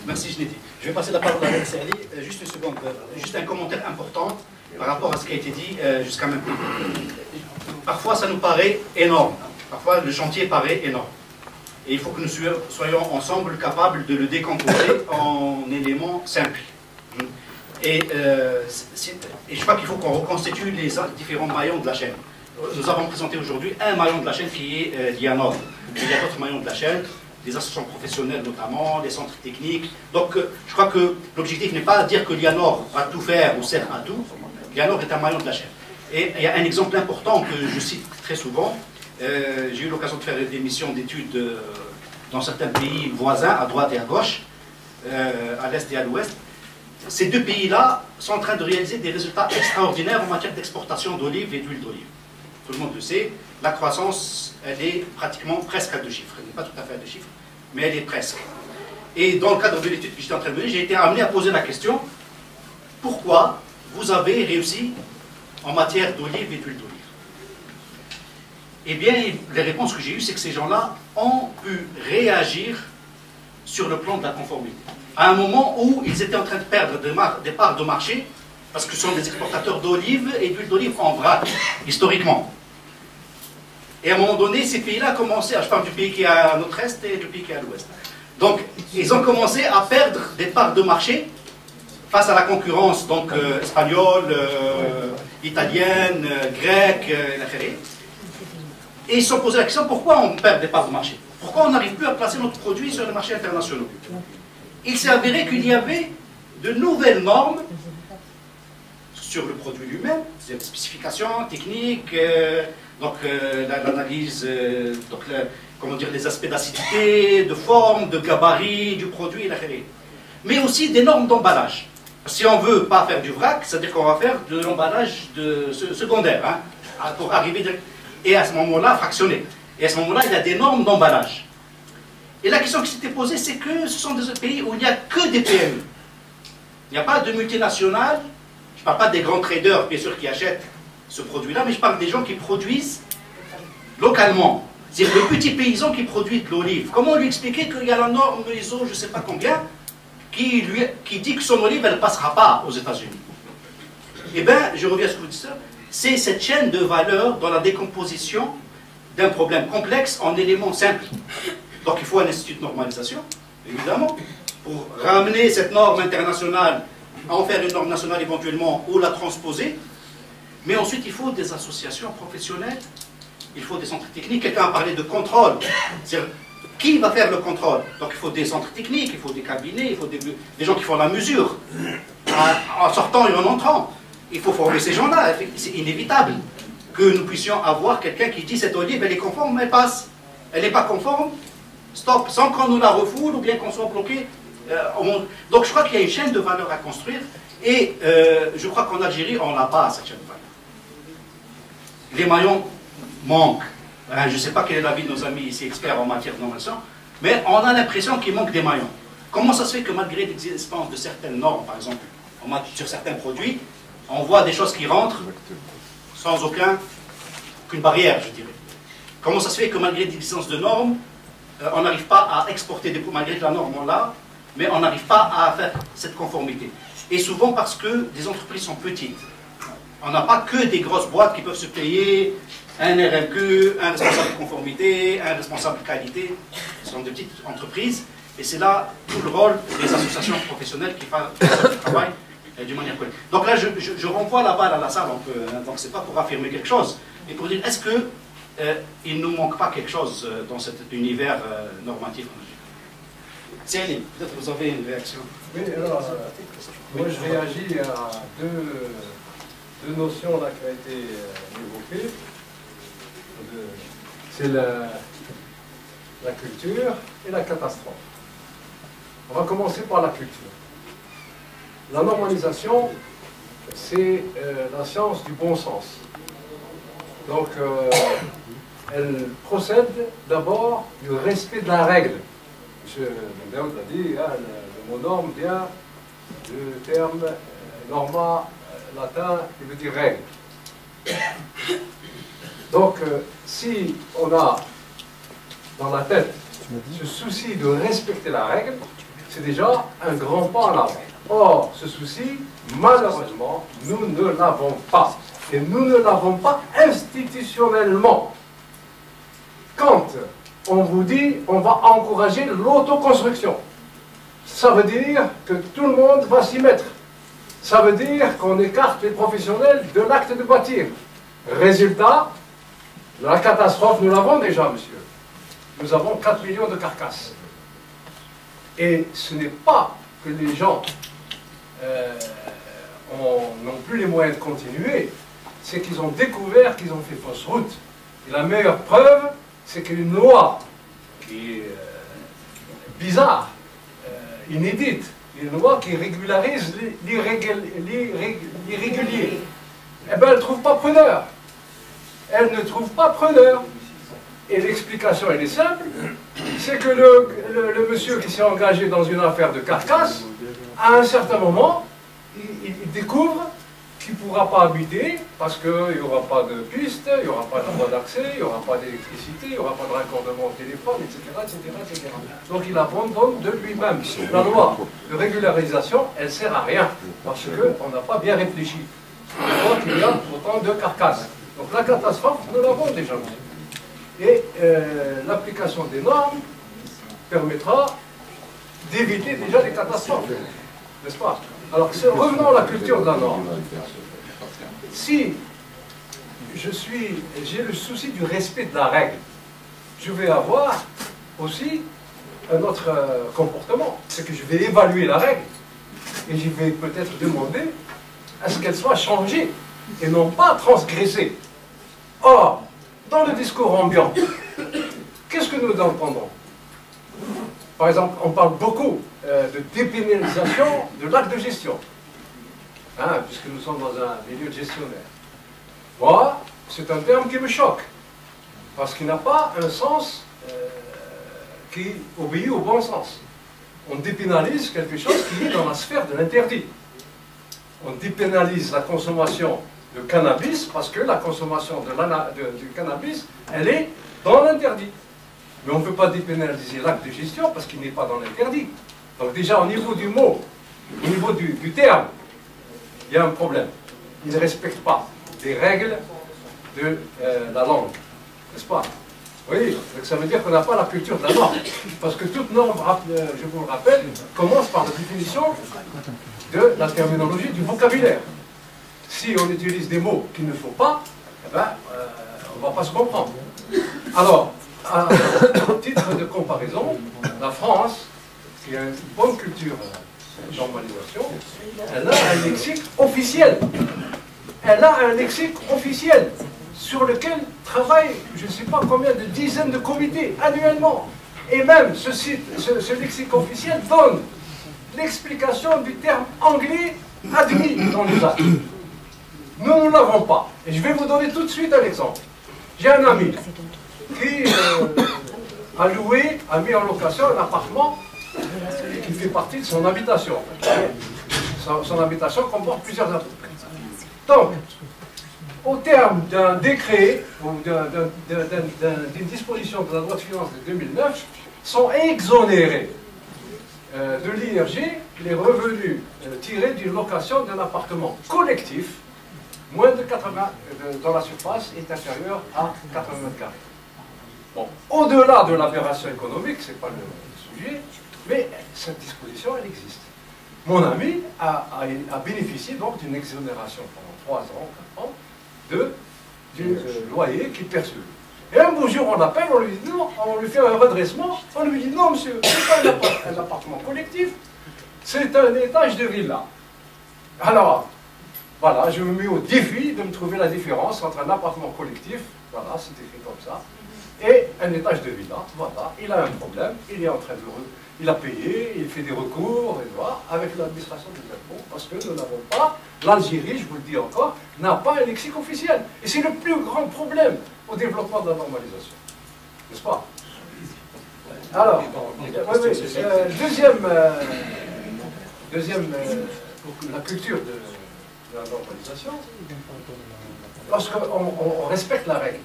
Merci Jnedi. Je vais passer la parole à Alex Ali. Juste une seconde. Juste un commentaire important par rapport à ce qui a été dit jusqu'à maintenant. Parfois, ça nous paraît énorme. Parfois, le chantier paraît énorme. Et il faut que nous soyons ensemble capables de le décomposer en éléments simples. Et je crois qu'il faut qu'on reconstitue les différents maillons de la chaîne. Nous avons présenté aujourd'hui un maillon de la chaîne qui est Lianor. Il y a d'autres maillons de la chaîne, les associations professionnelles notamment, les centres techniques. Donc je crois que l'objectif n'est pas de dire que Lianor va tout faire ou sert à tout. Lianor est un maillon de la chaîne. Et il y a un exemple important que je cite très souvent. J'ai eu l'occasion de faire des missions d'études dans certains pays voisins, à droite et à gauche, à l'est et à l'ouest. Ces deux pays-là sont en train de réaliser des résultats extraordinaires en matière d'exportation d'olives et d'huile d'olive. Tout le monde le sait, la croissance, elle est pratiquement presque à 2 chiffres. Elle n'est pas tout à fait à 2 chiffres, mais elle est presque. Et dans le cadre de l'étude que j'étais en train de mener, j'ai été amené à poser la question, pourquoi vous avez réussi en matière d'olive et d'huile d'olive? Eh bien, les réponses que j'ai eues, c'est que ces gens-là ont pu réagir sur le plan de la conformité. À un moment où ils étaient en train de perdre des parts de marché, parce que ce sont des exportateurs d'olives et d'huile d'olive en vrac, historiquement. Et à un moment donné, ces pays-là commençaient, je parle du pays qui est à notre est et du pays qui est à l'ouest. Donc, ils ont commencé à perdre des parts de marché face à la concurrence donc, espagnole, italienne, grecque, Et ils se sont posé la question, pourquoi on perd des parts de marché? Pourquoi on n'arrive plus à placer notre produit sur les marchés internationaux? Il s'est avéré qu'il y avait de nouvelles normes sur le produit lui-même, des spécifications techniques, l'analyse, comment dire, les aspects d'acidité, de forme, de gabarit du produit, mais aussi des normes d'emballage. Si on ne veut pas faire du vrac, c'est-à-dire qu'on va faire de l'emballage secondaire, hein, pour arriver, et à ce moment-là, fractionné. Et à ce moment-là, il y a des normes d'emballage. Et la question qui s'était posée, c'est que ce sont des pays où il n'y a que des PME. Il n'y a pas de multinationales. Je ne parle pas des grands traders, bien sûr, qui achètent ce produit-là, mais je parle des gens qui produisent localement. C'est le petit paysan qui produit de l'olive. Comment lui expliquer qu'il y a la norme ISO, je ne sais pas combien, qui dit que son olive, elle ne passera pas aux États-Unis? Eh bien, je reviens à ce que vous dites, c'est cette chaîne de valeur dans la décomposition d'un problème complexe en éléments simples. Donc il faut un institut de normalisation, évidemment, pour ramener cette norme internationale, en faire une norme nationale éventuellement, ou la transposer. Mais ensuite, il faut des associations professionnelles, il faut des centres techniques. Quelqu'un a parlé de contrôle. C'est-à-dire, qui va faire le contrôle? Donc il faut des centres techniques, il faut des cabinets, il faut des gens qui font la mesure, en sortant et en entrant. Il faut former ces gens-là. C'est inévitable que nous puissions avoir quelqu'un qui dit cette olive, elle est conforme, elle passe. Elle n'est pas conforme, stop, sans qu'on nous la refoule ou bien qu'on soit bloqué. Donc je crois qu'il y a une chaîne de valeur à construire et je crois qu'en Algérie, on n'a pas cette chaîne de valeur. Les maillons manquent. Je ne sais pas quel est l'avis de nos amis ici experts en matière de normalisation, mais on a l'impression qu'il manque des maillons. Comment ça se fait que malgré l'existence de certaines normes, par exemple, sur certains produits, on voit des choses qui rentrent sans aucune barrière, je dirais. Comment ça se fait que malgré l'existence de normes, on n'arrive pas à exporter des produits, malgré que la norme on l'a, mais on n'arrive pas à faire cette conformité. Et souvent parce que des entreprises sont petites. On n'a pas que des grosses boîtes qui peuvent se payer un RMQ, un responsable de conformité, un responsable de qualité. Ce sont des petites entreprises. Et c'est là tout le rôle des associations professionnelles qui font du travail d'une manière correcte. Donc là, je renvoie la balle à la salle un peu. Donc c'est pas pour affirmer quelque chose, mais pour dire, est-ce que il ne nous manque pas quelque chose dans cet univers normatif? Céline, peut-être vous avez une réaction. Oui, alors, moi je réagis à deux notions là, qui ont été évoquées. C'est la culture et la catastrophe. On va commencer par la culture. La normalisation, c'est la science du bon sens. Donc, elle procède d'abord du respect de la règle. M. Bendaoud l'a dit, hein, le mot norme vient du terme norma latin qui veut dire règle. Donc, si on a dans la tête ce souci de respecter la règle, c'est déjà un grand pas en avant. Or, ce souci, malheureusement, nous ne l'avons pas. Et nous ne l'avons pas institutionnellement. Quand on vous dit on va encourager l'autoconstruction, ça veut dire que tout le monde va s'y mettre. Ça veut dire qu'on écarte les professionnels de l'acte de bâtir. Résultat, la catastrophe, nous l'avons déjà, monsieur. Nous avons 4 millions de carcasses. Et ce n'est pas que les gens n'ont plus les moyens de continuer, c'est qu'ils ont découvert qu'ils ont fait fausse route. Et la meilleure preuve, c'est qu'une loi qui est bizarre, inédite, une loi qui régularise l'irrégulier, eh bien elle ne trouve pas preneur. Elle ne trouve pas preneur. Et l'explication, elle est simple, c'est que le monsieur qui s'est engagé dans une affaire de carcasse, à un certain moment, il découvre qu'il ne pourra pas habiter parce qu'il n'y aura pas de piste, il n'y aura pas de voie d'accès, il n'y aura pas d'électricité, il n'y aura pas de raccordement au téléphone, etc., etc., etc. Donc il abandonne de lui-même. La loi de régularisation, elle ne sert à rien parce qu'on n'a pas bien réfléchi. On voit qu'il y a autant de carcasses. Donc la catastrophe, nous l'avons déjà vu. Et l'application des normes permettra d'éviter déjà les catastrophes, n'est-ce pas? Alors revenons à la culture de la norme. Si j'ai le souci du respect de la règle. Je vais avoir aussi un autre comportement, c'est que je vais évaluer la règle et je vais peut-être demander à ce qu'elle soit changée et non pas transgressée. Or, dans le discours ambiant, qu'est-ce que nous entendons? Par exemple, on parle beaucoup de dépénalisation de l'acte de gestion, hein, puisque nous sommes dans un milieu gestionnaire. Moi, c'est un terme qui me choque, parce qu'il n'a pas un sens qui obéit au bon sens. On dépénalise quelque chose qui est dans la sphère de l'interdit. On dépénalise la consommation de cannabis parce que la consommation du cannabis, elle est dans l'interdit. Mais on ne peut pas dépénaliser l'acte de gestion parce qu'il n'est pas dans l'interdit. Donc déjà, au niveau du mot, au niveau du terme, il y a un problème. Il ne respecte pas les règles de la langue, n'est-ce pas? Oui, donc ça veut dire qu'on n'a pas la culture de la norme. Parce que toute norme, je vous le rappelle, commence par la définition de la terminologie du vocabulaire. Si on utilise des mots qu'il ne faut pas, eh ben, on ne va pas se comprendre. Alors, à titre de comparaison, la France, qui a une bonne culture de normalisation, elle a un lexique officiel. Elle a un lexique officiel sur lequel travaillent, je ne sais pas combien de dizaines de comités annuellement. Et même ce lexique officiel donne l'explication du terme anglais admis dans l'usage. Nous ne l'avons pas. Et je vais vous donner tout de suite un exemple. J'ai un ami qui a mis en location un appartement qui fait partie de son habitation. Son habitation comporte plusieurs appartements. Donc, au terme d'un décret ou d'une disposition de la loi de finances de 2009, sont exonérés de l'IRG les revenus tirés d'une location d'un appartement collectif moins de 80, dont la surface est inférieure à 80 mètres carrés. Bon, au-delà de l'aberration économique, ce n'est pas le sujet, mais cette disposition, elle existe. Mon ami a bénéficié donc d'une exonération pendant 3 ans, 4 ans, du loyer qu'il perçoit. Et un beau jour, on l'appelle, on lui dit non, on lui fait un redressement, on lui dit non, monsieur, ce n'est pas un appartement collectif, c'est un étage de villa. Alors, voilà, je me mets au défi de me trouver la différence entre un appartement collectif, voilà, c'est écrit comme ça, et un étage de villa. Voilà, il a un problème, il est en train de... Il a payé, il fait des recours, et voilà, avec l'administration des impôts, parce que nous n'avons pas, l'Algérie, je vous le dis encore, n'a pas un lexique officiel. Et c'est le plus grand problème au développement de la normalisation. N'est-ce pas? Alors, deuxième la culture de la normalisation, lorsqu'on respecte la règle,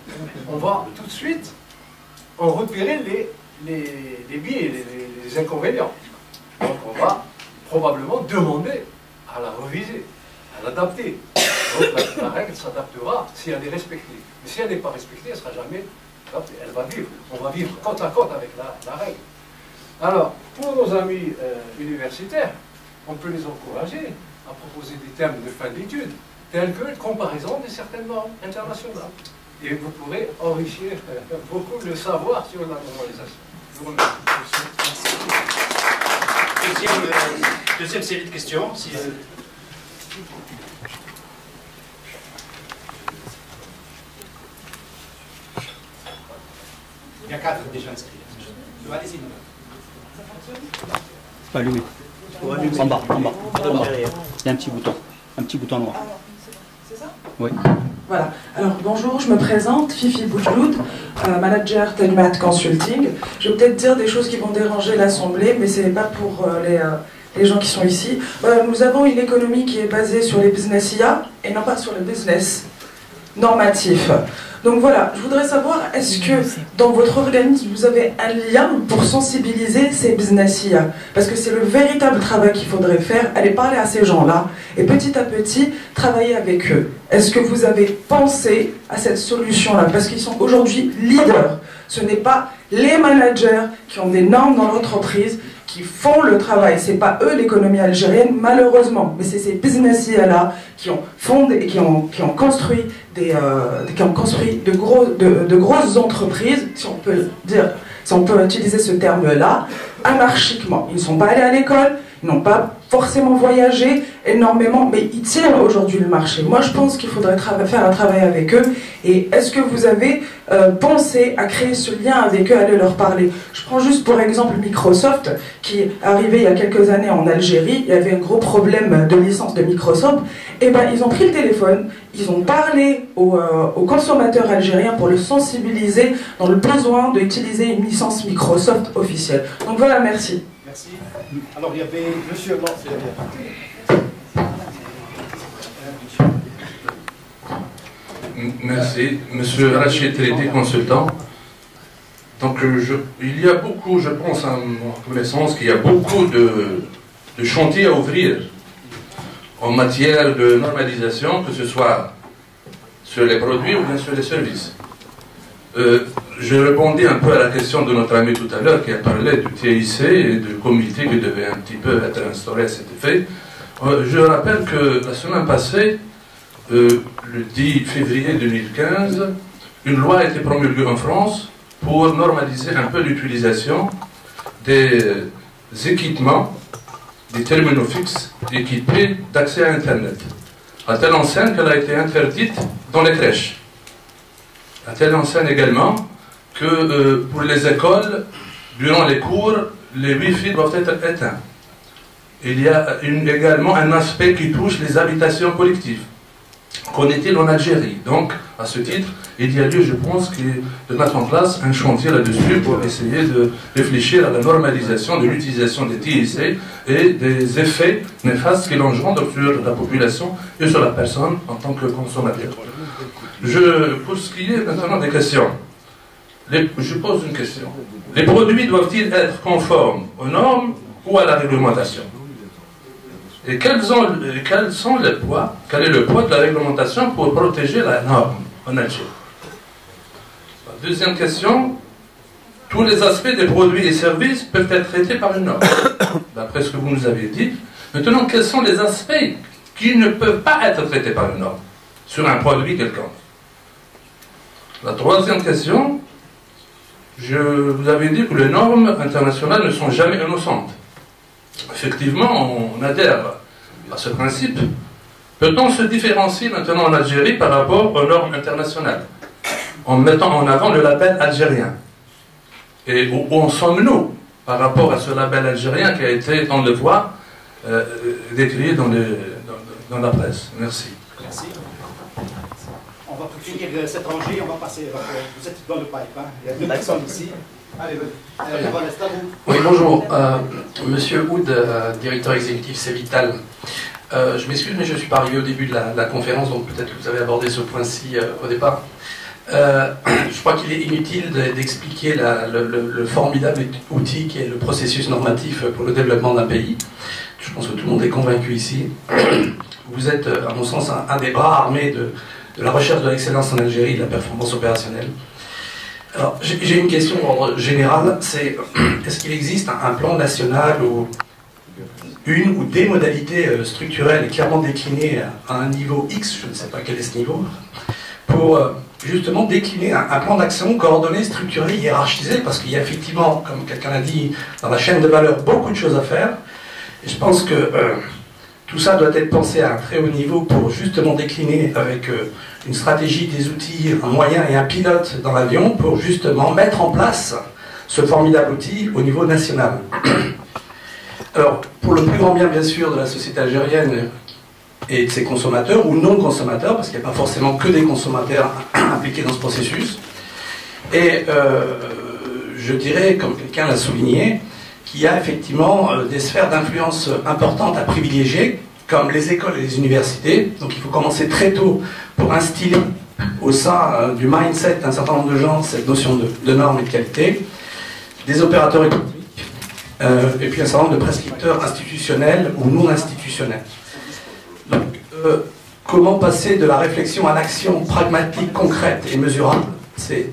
on va tout de suite en repérer les biais, les inconvénients. Donc on va probablement demander à la reviser, à l'adapter. Donc la règle s'adaptera si elle est respectée. Mais si elle n'est pas respectée, elle ne sera jamais adaptée. Elle va vivre. On va vivre côte à côte avec la règle. Alors, pour nos amis universitaires, on peut les encourager à proposer des termes de fin d'études, tels que comparaison de certaines normes internationales. Et vous pourrez enrichir beaucoup le savoir sur la normalisation. Je vous remercie. Deuxième série de questions. Il y a 4 déjà inscrits. Allez-y. C'est pas allumé. En bas. Il y a un petit bouton noir. C'est ça? Oui. Voilà. Alors bonjour, je me présente, Fifi Boujloud, manager Telmat Consulting. Je vais peut-être dire des choses qui vont déranger l'Assemblée, mais ce n'est pas pour les gens qui sont ici. Nous avons une économie qui est basée sur les business IA et non pas sur le business normatif. Donc voilà, je voudrais savoir, est-ce que dans votre organisme, vous avez un lien pour sensibiliser ces business IA? Parce que c'est le véritable travail qu'il faudrait faire, aller parler à ces gens-là et petit à petit travailler avec eux. Est-ce que vous avez pensé à cette solution-là? Parce qu'ils sont aujourd'hui leaders. Ce n'est pas les managers qui ont des normes dans l'entreprise qui font le travail. C'est pas eux l'économie algérienne, malheureusement, mais c'est ces businessiers-là qui ont fondé et qui ont construit de grosses entreprises, si on peut dire, si on peut utiliser ce terme-là, anarchiquement. Ils ne sont pas allés à l'école, ils n'ont pas forcément voyagé énormément, mais ils tiennent aujourd'hui le marché. Moi, je pense qu'il faudrait faire un travail avec eux. Et est-ce que vous avez pensé à créer ce lien avec eux, à aller leur parler? Je prends juste pour exemple Microsoft, qui est arrivé il y a quelques années en Algérie. Il y avait un gros problème de licence de Microsoft. Et ben, ils ont pris le téléphone, ils ont parlé aux consommateurs algériens pour le sensibiliser dans le besoin d'utiliser une licence Microsoft officielle. Donc voilà, merci. Merci. Alors il y avait Monsieur Merci, Monsieur Rachid Triti, consultant. Donc il y a beaucoup, je pense à mon connaissance, qu'il y a beaucoup de chantiers à ouvrir en matière de normalisation, que ce soit sur les produits ou bien sur les services. Je répondais un peu à la question de notre ami tout à l'heure qui a parlé du TIC et du comité qui devait un petit peu être instauré à cet effet. Je rappelle que la semaine passée, le 10 février 2015, une loi a été promulguée en France pour normaliser un peu l'utilisation des équipements, des terminaux fixes équipés d'accès à Internet. À telle enseigne qu'elle a été interdite dans les crèches. À telle enseigne également que pour les écoles, durant les cours, les Wi-Fi doivent être éteints. Il y a également un aspect qui touche les habitations collectives. Qu'en est-il en Algérie? Donc, à ce titre, il y a lieu, je pense, de mettre en place un chantier là-dessus pour essayer de réfléchir à la normalisation de l'utilisation des TIC et des effets néfastes qu'il engendre sur la population et sur la personne en tant que consommateur. Pour ce qui est maintenant des questions, je pose une question. Les produits doivent-ils être conformes aux normes ou à la réglementation? Et quel est le poids de la réglementation pour protéger la norme en Algérie? La deuxième question, tous les aspects des produits et services peuvent être traités par une norme, d'après ce que vous nous avez dit. Maintenant, quels sont les aspects qui ne peuvent pas être traités par une norme sur un produit quelconque? La troisième question, vous avez dit que les normes internationales ne sont jamais innocentes. Effectivement, on adhère à ce principe. Peut-on se différencier maintenant en Algérie par rapport aux normes internationales, en mettant en avant le label algérien? Et où en sommes-nous par rapport à ce label algérien qui a été, on le voit, décrié dans la presse? Merci. Merci. On va finir cet rangée, on va passer. Vous êtes dans le pipe, hein. Il y a deux personnes ici. Allez, oui, bonjour. Monsieur Oud, directeur exécutif Cévital. Je m'excuse, mais je suis pas arrivé au début de la conférence, donc peut-être que vous avez abordé ce point-ci au départ. Je crois qu'il est inutile d'expliquer le formidable outil qui est le processus normatif pour le développement d'un pays. Je pense que tout le monde est convaincu ici. Vous êtes, à mon sens, un des bras armés de la recherche de l'excellence en Algérie et de la performance opérationnelle. Alors, j'ai une question d'ordre général, c'est est-ce qu'il existe un plan national ou une ou des modalités structurelles clairement déclinées à un niveau X, je ne sais pas quel est ce niveau, pour justement décliner un plan d'action coordonné, structuré, hiérarchisé, parce qu'il y a effectivement, comme quelqu'un l'a dit, dans la chaîne de valeur, beaucoup de choses à faire, et je pense que tout ça doit être pensé à un très haut niveau pour justement décliner avec une stratégie, des outils, un moyen et un pilote dans l'avion pour justement mettre en place ce formidable outil au niveau national. Alors, pour le plus grand bien, bien sûr, de la société algérienne et de ses consommateurs, ou non consommateurs, parce qu'il n'y a pas forcément que des consommateurs impliqués dans ce processus, et je dirais, comme quelqu'un l'a souligné, qu'il y a effectivement des sphères d'influence importantes à privilégier, comme les écoles et les universités. Donc il faut commencer très tôt pour instiller au sein du mindset d'un certain nombre de gens cette notion de normes et de qualité, des opérateurs économiques, et puis un certain nombre de prescripteurs institutionnels ou non institutionnels. Donc, comment passer de la réflexion à l'action pragmatique, concrète et mesurable, c'est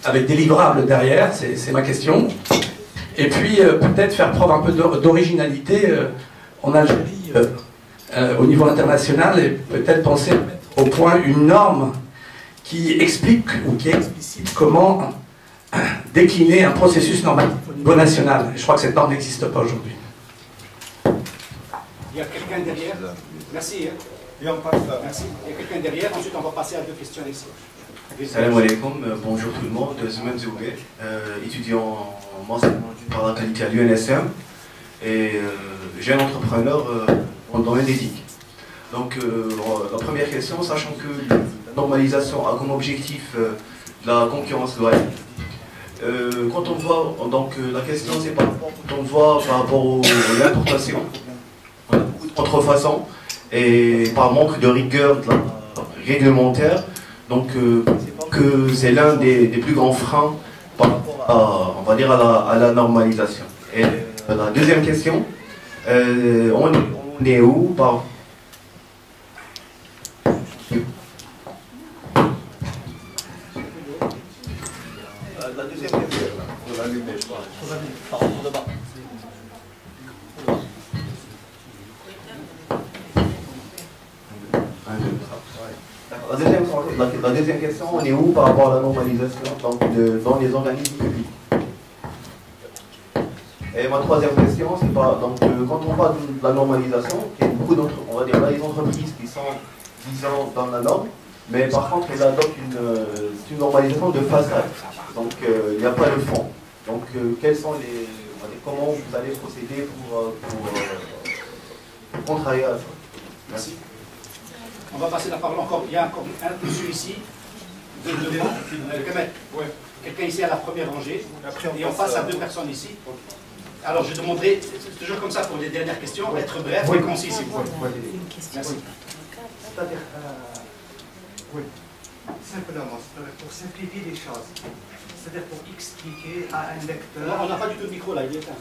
avec des livrables derrière, c'est ma question. Et puis peut-être faire preuve un peu d'originalité en Algérie au niveau international et peut-être penser à mettre au point une norme qui explique ou qui explicite comment décliner un processus normatif au niveau national. Je crois que cette norme n'existe pas aujourd'hui. Il y a quelqu'un derrière. Merci. Et on passe là. Merci. Il y a quelqu'un derrière. Ensuite, on va passer à 2 questions ici. Salam alaikum, bonjour tout le monde, Zoumen Zougué, étudiant en enseignement par la qualité à l'UNSM et jeune entrepreneur dans le domaine d'éthique. Donc la première question, sachant que la normalisation a comme objectif la concurrence loyale, quand on voit, donc la question c'est par rapport à l'importation, on a beaucoup de contrefaçons et par manque de rigueur réglementaire, donc que c'est l'un des plus grands freins par rapport à, on va dire, à la normalisation. Et la deuxième question, on est où par... La deuxième question, on va l'allumer, je crois. La deuxième question, on est où par rapport à la normalisation dans les organismes publics? Et ma troisième question, c'est pas donc quand on parle de la normalisation, il y a beaucoup d'autres, on va dire là, les entreprises qui sont disant dans la norme, mais par contre elles adoptent une normalisation de façade. Donc il n'y a pas de fond. Donc quels sont les, on va dire, comment vous allez procéder pour contrarier à ça? Merci. On va passer la parole encore. Il y a encore un monsieur ici. Quelqu'un ici à la première rangée. Et on passe à 2 personnes ici. Alors je demanderai, c'est toujours comme ça pour les dernières questions, être bref et concis s'il vous plaît. Merci. C'est-à-dire, oui, simplement, pour simplifier les choses, c'est-à-dire pour expliquer à un lecteur... On n'a pas du tout de micro là, il est éteint.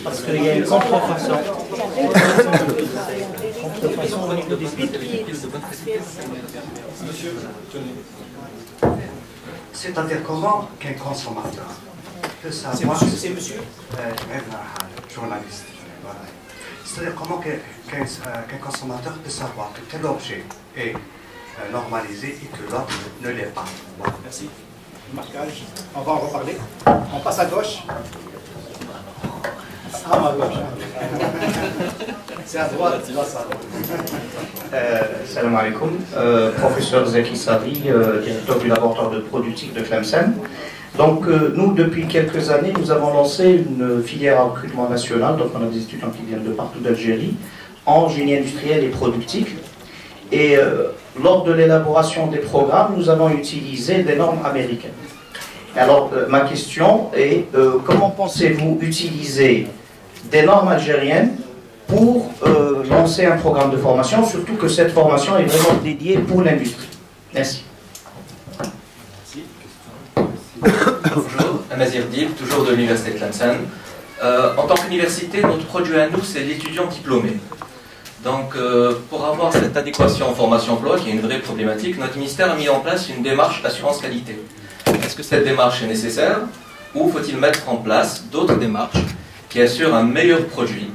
Parce qu'il y a une contrefaçon. Contrefaçon au niveau des huîtres. C'est-à-dire comment qu'un consommateur peut savoir... C'est monsieur journaliste. Voilà. C'est-à-dire comment qu'un consommateur peut savoir que tel objet est normalisé et que l'autre ne l'est pas. Voilà. Merci. Marquage. On va en reparler. On passe à gauche. Ah, à gauche. C'est à droite. Salam alaikum. Professeur Zeki Sari, directeur du laboratoire de productique de Tlemcen. Donc nous, depuis quelques années, nous avons lancé une filière à recrutement national. Donc on a des étudiants qui viennent de partout d'Algérie, en génie industriel et productif. Et lors de l'élaboration des programmes, nous avons utilisé des normes américaines. Alors, ma question est, comment pensez-vous utiliser des normes algériennes pour lancer un programme de formation, surtout que cette formation est vraiment dédiée pour l'industrie? Merci. Bonjour, Amazir Dib, toujours de l'Université de Tlemcen. En tant qu'université, notre produit à nous, c'est l'étudiant diplômé. Donc, pour avoir cette adéquation formation-emploi, qui est une vraie problématique, notre ministère a mis en place une démarche d'assurance qualité. Est-ce que cette démarche est nécessaire ou faut-il mettre en place d'autres démarches qui assurent un meilleur produit,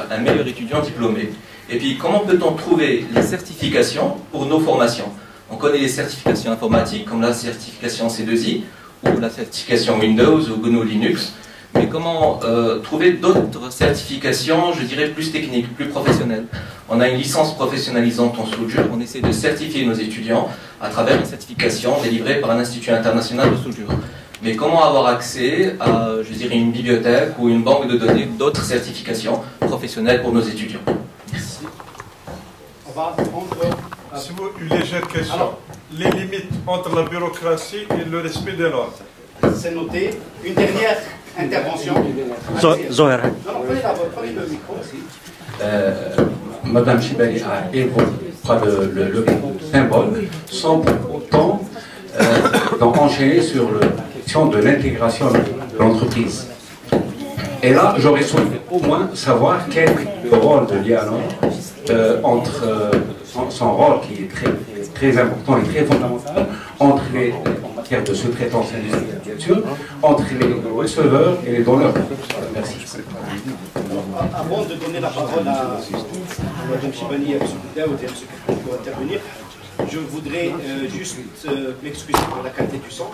un meilleur étudiant diplômé? Et puis, comment peut-on trouver les certifications pour nos formations? On connaît les certifications informatiques, comme la certification C2I, ou la certification Windows ou GNU Linux. Mais comment trouver d'autres certifications, je dirais, plus techniques, plus professionnelles? On a une licence professionnalisante en soudure, on essaie de certifier nos étudiants à travers une certification délivrée par un institut international de soudure. Mais comment avoir accès à, je dirais, une bibliothèque ou une banque de données d'autres certifications professionnelles pour nos étudiants? Merci. On va prendre... Si vous, une légère question. Alors, les limites entre la bureaucratie et le respect des normes. C'est noté. Une dernière intervention. Zohar. Non, prenez le micro aussi. Madame Chibali a évoqué le symbole sans pour autant enchaîner sur la question de l'intégration de l'entreprise. Et là, j'aurais souhaité au moins savoir quel est le rôle de l'IANOR entre son rôle qui est très important et très fondamental en matière de sous-traitance industrielle, bien sûr, entre les receveurs et les donneurs. Merci. Avant de donner la parole à Mme Chibani, à M. Daoud et à M. Kefri pour intervenir, je voudrais juste m'excuser pour la qualité du son.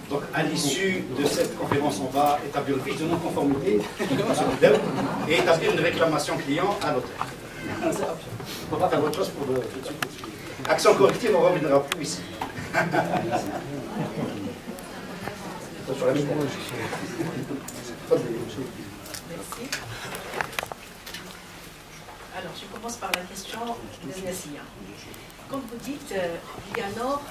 Donc, à l'issue de cette conférence, on va établir une fiche de non-conformité et établir une réclamation client à l'auteur. On va faire autre chose pour tout de suite. Action corrective, on ne reviendra plus ici. Sur la micro. Alors, je commence par la question de Nassia. Quand vous dites l'IANOR,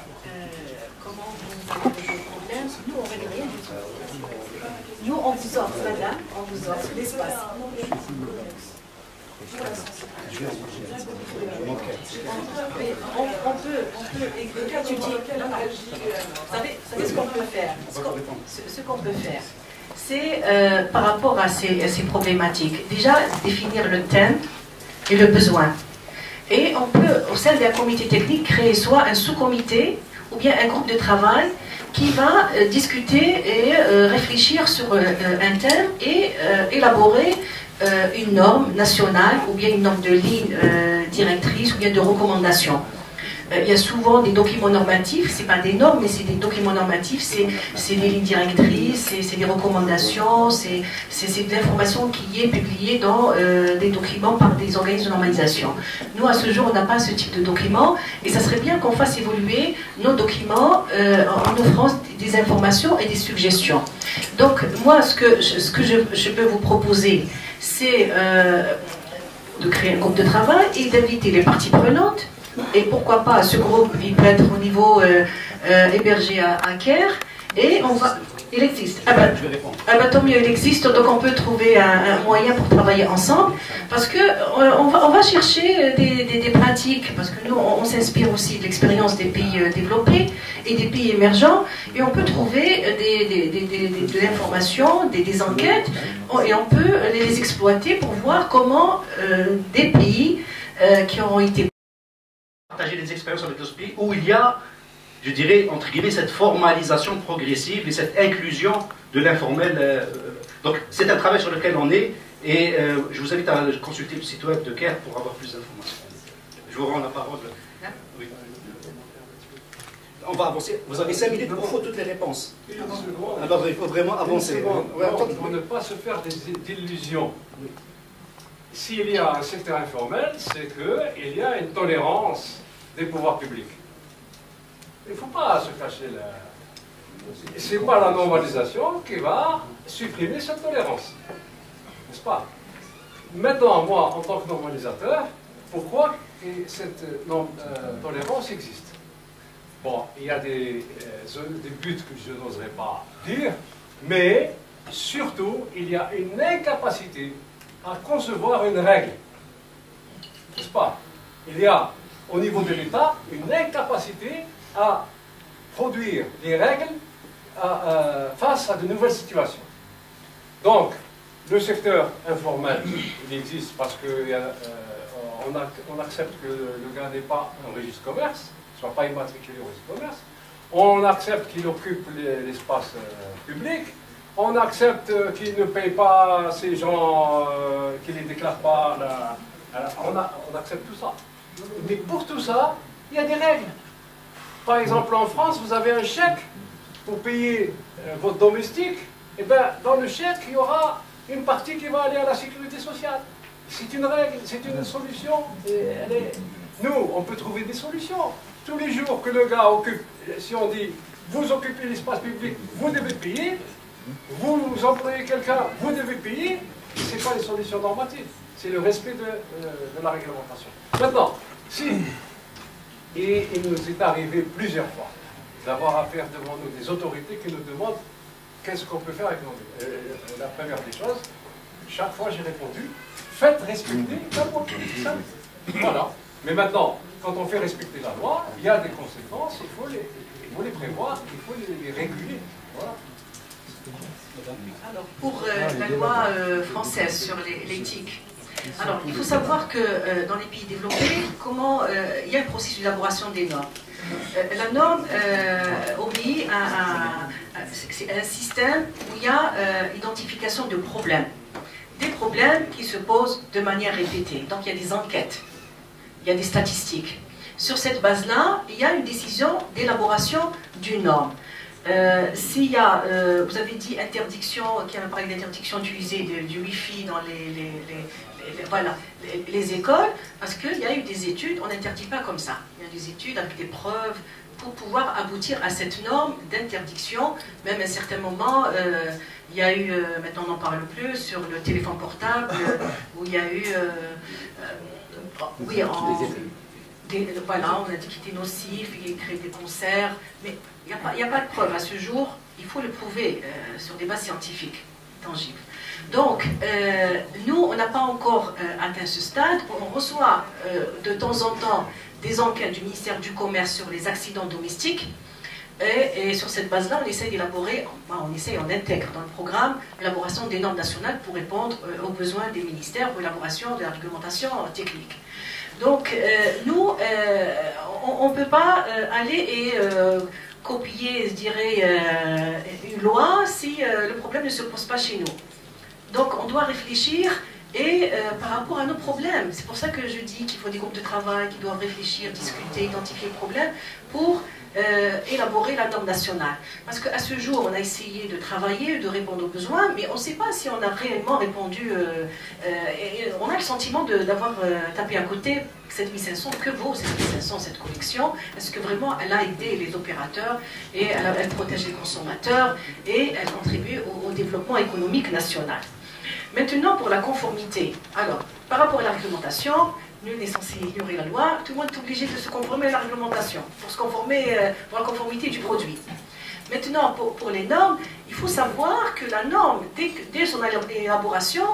comment vous avez réglé le problème, nous on ne règle rien du tout. Nous on vous offre, madame, on vous offre l'espace. On peut étudier. Vous savez ce qu'on peut faire? Ce qu'on peut faire, c'est par rapport à ces problématiques, déjà définir le thème et le besoin. Et on peut, au sein d'un comité technique, créer soit un sous-comité ou bien un groupe de travail qui va discuter et réfléchir sur un thème et élaborer une norme nationale ou bien une norme de ligne directrice ou bien de recommandation. Il y a souvent des documents normatifs, ce n'est pas des normes, mais c'est des documents normatifs, c'est des lignes directrices, c'est des recommandations, c'est de l'information qui est publiée dans des documents par des organismes de normalisation. Nous, à ce jour, on n'a pas ce type de documents, et ça serait bien qu'on fasse évoluer nos documents en offrant des informations et des suggestions. Donc, moi, ce que je peux vous proposer, c'est de créer un groupe de travail et d'inviter les parties prenantes. Et pourquoi pas, ce groupe, il peut être au niveau hébergé à Caire, et on va... Il existe. Ah bah, tant mieux, il existe, donc on peut trouver un moyen pour travailler ensemble, parce que on va chercher des pratiques, parce que nous, on s'inspire aussi de l'expérience des pays développés et des pays émergents, et on peut trouver de l'information, des enquêtes, et on peut les exploiter pour voir comment des pays qui ont été partager des expériences avec d'autres pays où il y a, je dirais, entre guillemets, cette formalisation progressive et cette inclusion de l'informel. Donc, c'est un travail sur lequel on est, et je vous invite à consulter le site web de CARE pour avoir plus d'informations. Je vous rends la parole. Oui. On va avancer. Vous avez 5 minutes pour toutes les réponses. Alors, il faut vraiment avancer. Pour ne pas se faire des illusions. S'il y a un secteur informel, c'est qu'il y a une tolérance des pouvoirs publics. Il ne faut pas se cacher là. Ce n'est pas la normalisation qui va supprimer cette tolérance. N'est-ce pas? Maintenant, moi, en tant que normalisateur, pourquoi cette tolérance existe? Bon, il y a des buts que je n'oserais pas dire, mais surtout, il y a une incapacité à concevoir une règle. N'est-ce pas? Il y a, au niveau de l'État, une incapacité à produire des règles face à de nouvelles situations. Donc, le secteur informel, il existe parce qu'on accepte que le gars n'ait pas un registre commerce, ne soit pas immatriculé au registre commerce, on accepte qu'il occupe l'espace public, on accepte qu'ils ne payent pas ces gens, qu'ils ne les déclarent pas. On accepte tout ça. Mais pour tout ça, il y a des règles. Par exemple, en France, vous avez un chèque pour payer votre domestique. Et bien, dans le chèque, il y aura une partie qui va aller à la sécurité sociale. C'est une règle, c'est une solution. Nous, on peut trouver des solutions. Tous les jours que le gars occupe, si on dit, vous occupez l'espace public, vous devez payer. Vous employez quelqu'un, vous devez payer, ce n'est pas les solutions normatives, c'est le respect de la réglementation. Maintenant, si, et il nous est arrivé plusieurs fois d'avoir affaire devant nous des autorités qui nous demandent qu'est-ce qu'on peut faire avec nous. La première des choses, chaque fois j'ai répondu, faites respecter la loi. Voilà. Mais maintenant, quand on fait respecter la loi, il y a des conséquences, il faut les prévoir, il faut les réguler. Voilà. Alors, pour la loi française sur l'éthique, alors il faut savoir que dans les pays développés, il y a un processus d'élaboration des normes. La norme obéit à un système où il y a identification de problèmes. Des problèmes qui se posent de manière répétée. Donc il y a des enquêtes, il y a des statistiques. Sur cette base-là, il y a une décision d'élaboration d'une norme. S'il y a, vous avez dit interdiction, qui a parlé d'interdiction d'utiliser du Wi-Fi dans les écoles, parce qu'il y a eu des études, on n'interdit pas comme ça. Il y a des études avec des preuves pour pouvoir aboutir à cette norme d'interdiction. Même à un certain moment, il y a eu, maintenant on n'en parle plus, sur le téléphone portable, où il y a eu, voilà, on a dit qu'il était nocif, il crée des cancers, mais il n'y a pas de preuve à ce jour, il faut le prouver sur des bases scientifiques tangibles. Donc, nous, on n'a pas encore atteint ce stade, on reçoit de temps en temps des enquêtes du ministère du Commerce sur les accidents domestiques, et sur cette base-là, on essaie d'élaborer, on intègre dans le programme l'élaboration des normes nationales pour répondre aux besoins des ministères pour l'élaboration de la réglementation technique. Donc, nous, on ne peut pas aller et copier, je dirais, une loi si le problème ne se pose pas chez nous. Donc, on doit réfléchir et par rapport à nos problèmes. C'est pour ça que je dis qu'il faut des groupes de travail qui doivent réfléchir, discuter, identifier le problème pour élaborer la norme nationale. Parce qu'à ce jour, on a essayé de travailler, de répondre aux besoins, mais on ne sait pas si on a réellement répondu. Et on a le sentiment d'avoir tapé à côté. Cette 1500, que vaut cette 1500, cette collection? Est-ce que vraiment elle a aidé les opérateurs et elle protège les consommateurs et elle contribue au développement économique national? Maintenant, pour la conformité. Alors, par rapport à la réglementation, nul n'est censé ignorer la loi, tout le monde est obligé de se conformer à la réglementation, pour se conformer pour la conformité du produit. Maintenant, pour les normes, il faut savoir que la norme, dès son élaboration,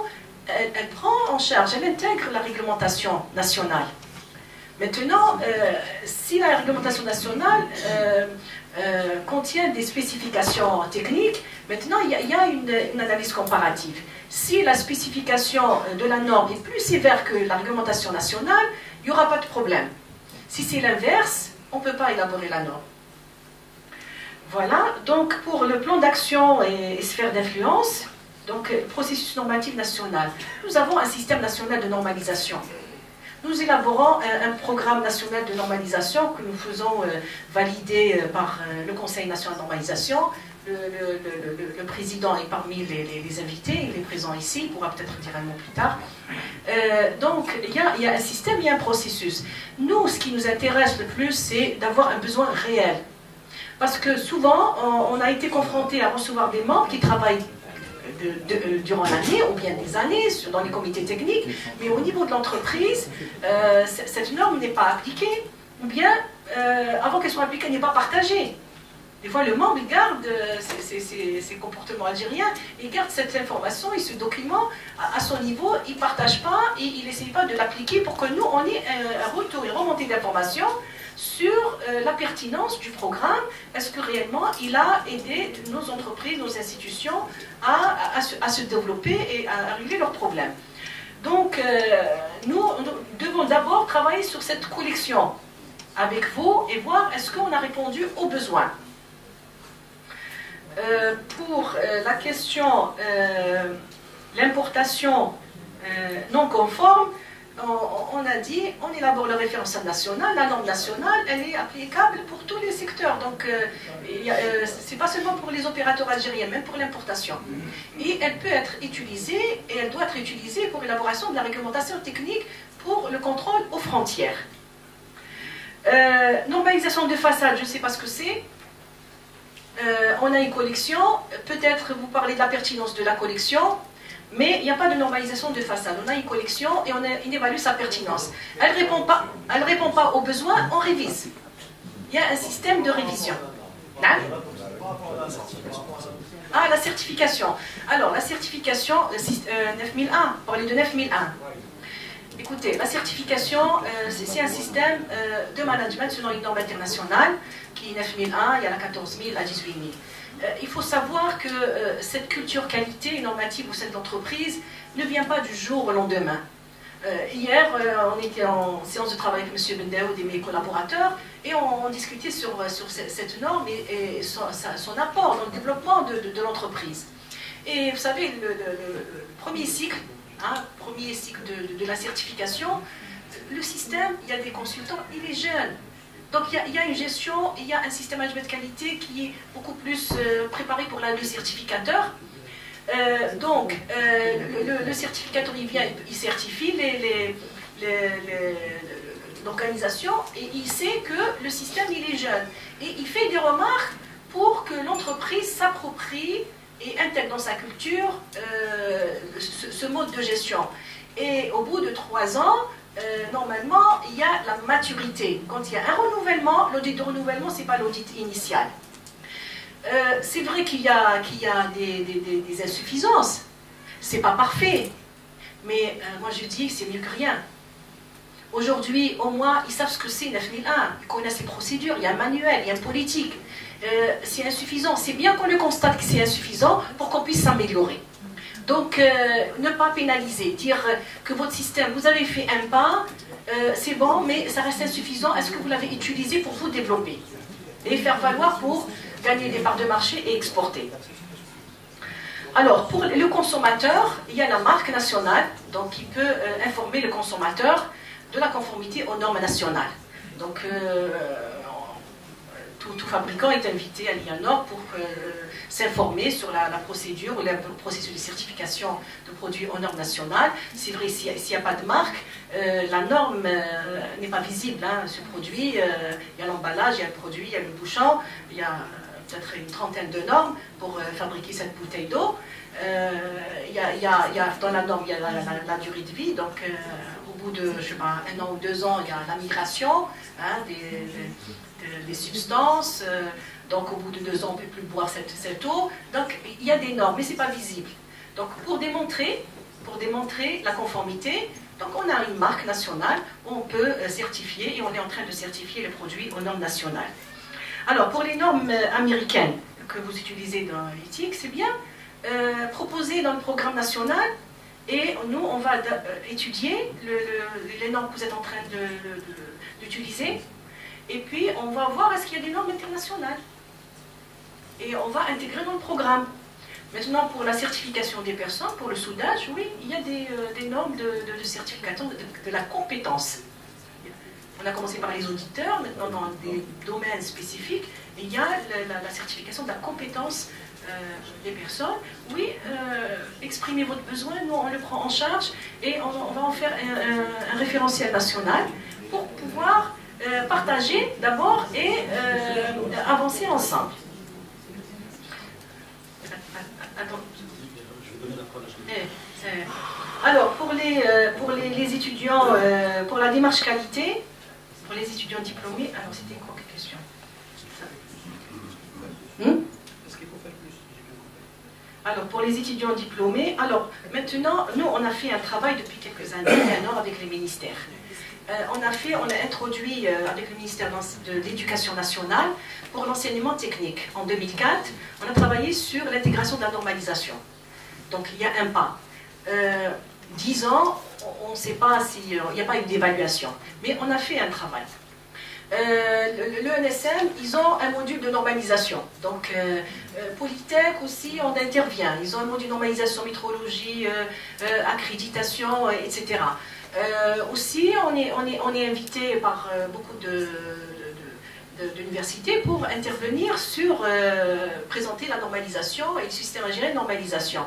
elle prend en charge, elle intègre la réglementation nationale. Maintenant, si la réglementation nationale contient des spécifications techniques, maintenant il y a une analyse comparative. Si la spécification de la norme est plus sévère que la réglementation nationale, il n'y aura pas de problème. Si c'est l'inverse, on ne peut pas élaborer la norme. Voilà, donc pour le plan d'action et sphère d'influence, donc processus normatif national, nous avons un système national de normalisation. Nous élaborons un programme national de normalisation que nous faisons valider par le Conseil national de normalisation. Le président est parmi les invités, il est présent ici, il pourra peut-être dire un mot plus tard. Donc, il y a un système, il y a un processus. Nous, ce qui nous intéresse le plus, c'est d'avoir un besoin réel. Parce que souvent, on a été confronté à recevoir des membres qui travaillent durant l'année, ou bien des années, dans les comités techniques, mais au niveau de l'entreprise, cette norme n'est pas appliquée, ou bien, avant qu'elle soit appliquée, elle n'est pas partagée. Des fois, le membre, il garde ses comportements algériens, il garde cette information et ce document à son niveau, il ne partage pas, et il n'essaye pas de l'appliquer pour que nous, on ait un retour, une remontée d'informations sur la pertinence du programme. Est-ce que réellement, il a aidé nos entreprises, nos institutions à se développer et à régler leurs problèmes. Donc, nous devons d'abord travailler sur cette collection avec vous et voir est-ce qu'on a répondu aux besoins. Pour la question l'importation non conforme, on a dit, on élabore le référentiel national, la norme nationale, elle est applicable pour tous les secteurs. Donc, c'est pas seulement pour les opérateurs algériens, même pour l'importation. Et elle peut être utilisée, et elle doit être utilisée pour l'élaboration de la réglementation technique pour le contrôle aux frontières. Normalisation de façade, je ne sais pas ce que c'est. On a une collection, peut-être vous parlez de la pertinence de la collection, mais il n'y a pas de normalisation de façade. On a une collection et on évalue sa pertinence. Elle ne répond pas aux besoins, on révise. Il y a un système de révision. Ah, la certification. Alors, la certification 9001, parlez de 9001. Écoutez, la certification, c'est un système de management selon une norme internationale, qui est 9001, il y a la 14000, la 18000. il faut savoir que cette culture qualité normative au sein de l'entreprise ne vient pas du jour au lendemain. Hier, on était en séance de travail avec M. Bendaoud et mes collaborateurs et on discutait sur cette norme et son apport dans le développement de l'entreprise. Et vous savez, le premier cycle, de la certification, le système, il y a des consultants, il est jeune. Donc il y a une gestion, il y a un système management de qualité qui est beaucoup plus préparé pour le certificateur. Le certificateur, il vient, il certifie l'organisation et il sait que le système, il est jeune. Et il fait des remarques pour que l'entreprise s'approprie et intègre dans sa culture ce mode de gestion. Et au bout de 3 ans, normalement, il y a la maturité. Quand il y a un renouvellement, l'audit de renouvellement, ce n'est pas l'audit initial. C'est vrai qu'il y a des insuffisances. Ce n'est pas parfait. Mais moi, je dis que c'est mieux que rien. Aujourd'hui, au moins, ils savent ce que c'est 9001. Ils connaissent les procédures. Il y a un manuel, il y a une politique. C'est insuffisant. C'est bien qu'on le constate que c'est insuffisant pour qu'on puisse s'améliorer. Donc, ne pas pénaliser, dire que votre système, vous avez fait un pas, c'est bon, mais ça reste insuffisant. Est-ce que vous l'avez utilisé pour vous développer et faire valoir pour gagner des parts de marché et exporter? Alors, pour le consommateur, il y a la marque nationale, donc qui peut informer le consommateur de la conformité aux normes nationales. Donc, tout fabricant est invité à l'IANOR pour s'informer sur la procédure ou le processus de certification de produits aux normes nationales. C'est vrai, s'il n'y a pas de marque, la norme n'est pas visible. Hein. Ce produit, il y a l'emballage, il y a le produit, il y a le bouchon, il y a peut-être une trentaine de normes pour fabriquer cette bouteille d'eau. Dans la norme, il y a la durée de vie, donc au bout de, je sais pas, 1 an ou 2 ans, il y a la migration des substances, donc au bout de 2 ans, on ne peut plus boire cette eau. Donc il y a des normes, mais ce n'est pas visible. Donc pour démontrer la conformité, donc on a une marque nationale où on peut certifier, et on est en train de certifier les produits aux normes nationales. Alors pour les normes américaines que vous utilisez dans l'éthique, c'est bien proposé dans le programme national, et nous on va étudier les normes que vous êtes en train d'utiliser. Et puis, on va voir est-ce qu'il y a des normes internationales. Et on va intégrer dans le programme. Maintenant, pour la certification des personnes, pour le soudage, oui, il y a des normes de certification de la compétence. On a commencé par les auditeurs, maintenant dans des domaines spécifiques, il y a la certification de la compétence des personnes. Oui, exprimez votre besoin, nous on le prend en charge et on va en faire un référentiel national pour pouvoir partager d'abord et avancer ensemble. Alors, pour les étudiants, pour la démarche qualité, pour les étudiants diplômés, alors c'était quoi la question? Alors, pour les étudiants diplômés, alors maintenant, nous on a fait un travail depuis quelques années avec les ministères. On a introduit avec le ministère de l'Éducation nationale pour l'enseignement technique. En 2004, on a travaillé sur l'intégration de la normalisation. Donc il y a un pas. 10 ans, on ne sait pas s'il n'y a pas eu d'évaluation, mais on a fait un travail. L'ENSM, ils ont un module de normalisation. Donc Polytech aussi, on intervient. Ils ont un module de normalisation, métrologie, accréditation, etc. Aussi, on est invité par beaucoup d'universités pour intervenir sur présenter la normalisation et le système ingénieur de normalisation.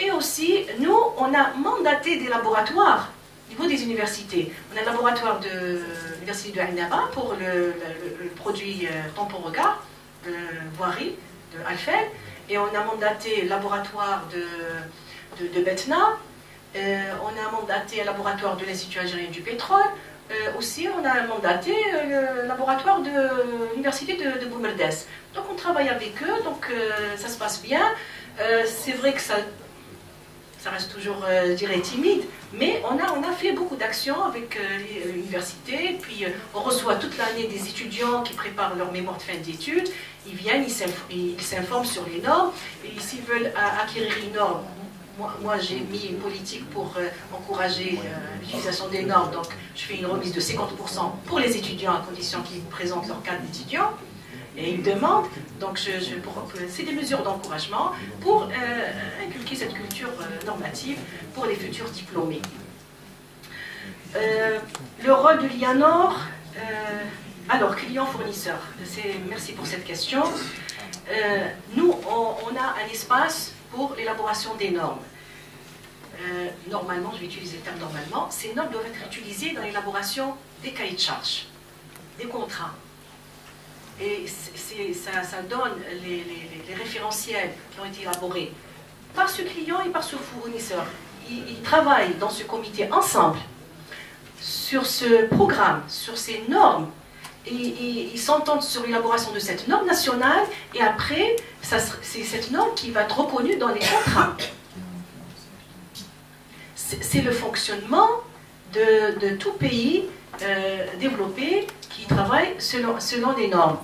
Et aussi, nous, on a mandaté des laboratoires au niveau des universités. On a le laboratoire de l'université de Al-Naba pour le produit tampon regard, voirie, de Alfel, et on a mandaté le laboratoire de Betna. On a mandaté un laboratoire de l'Institut algérien du pétrole. Aussi, on a mandaté le laboratoire de l'université de Boumerdès. Donc, on travaille avec eux, donc ça se passe bien. C'est vrai que ça reste toujours, je dirais, timide, mais on a fait beaucoup d'actions avec l'université. Puis, on reçoit toute l'année des étudiants qui préparent leur mémoire de fin d'études. Ils viennent, ils s'informent sur les normes, et s'ils veulent acquérir une norme, moi j'ai mis une politique pour encourager l'utilisation des normes, donc je fais une remise de 50% pour les étudiants à condition qu'ils présentent leur carte d'étudiant, et ils demandent, donc c'est des mesures d'encouragement pour inculquer cette culture normative pour les futurs diplômés. Le rôle de l'IANOR, alors client-fournisseur, merci pour cette question. Nous, on a un espace pour l'élaboration des normes. Normalement, je vais utiliser le terme normalement, ces normes doivent être utilisées dans l'élaboration des cahiers de charges, des contrats. Et ça donne les référentiels qui ont été élaborés par ce client et par ce fournisseur. Ils travaillent dans ce comité ensemble sur ce programme, sur ces normes, et ils s'entendent sur l'élaboration de cette norme nationale, et après, c'est cette norme qui va être reconnue dans les contrats. C'est le fonctionnement de tout pays développé qui travaille selon les normes.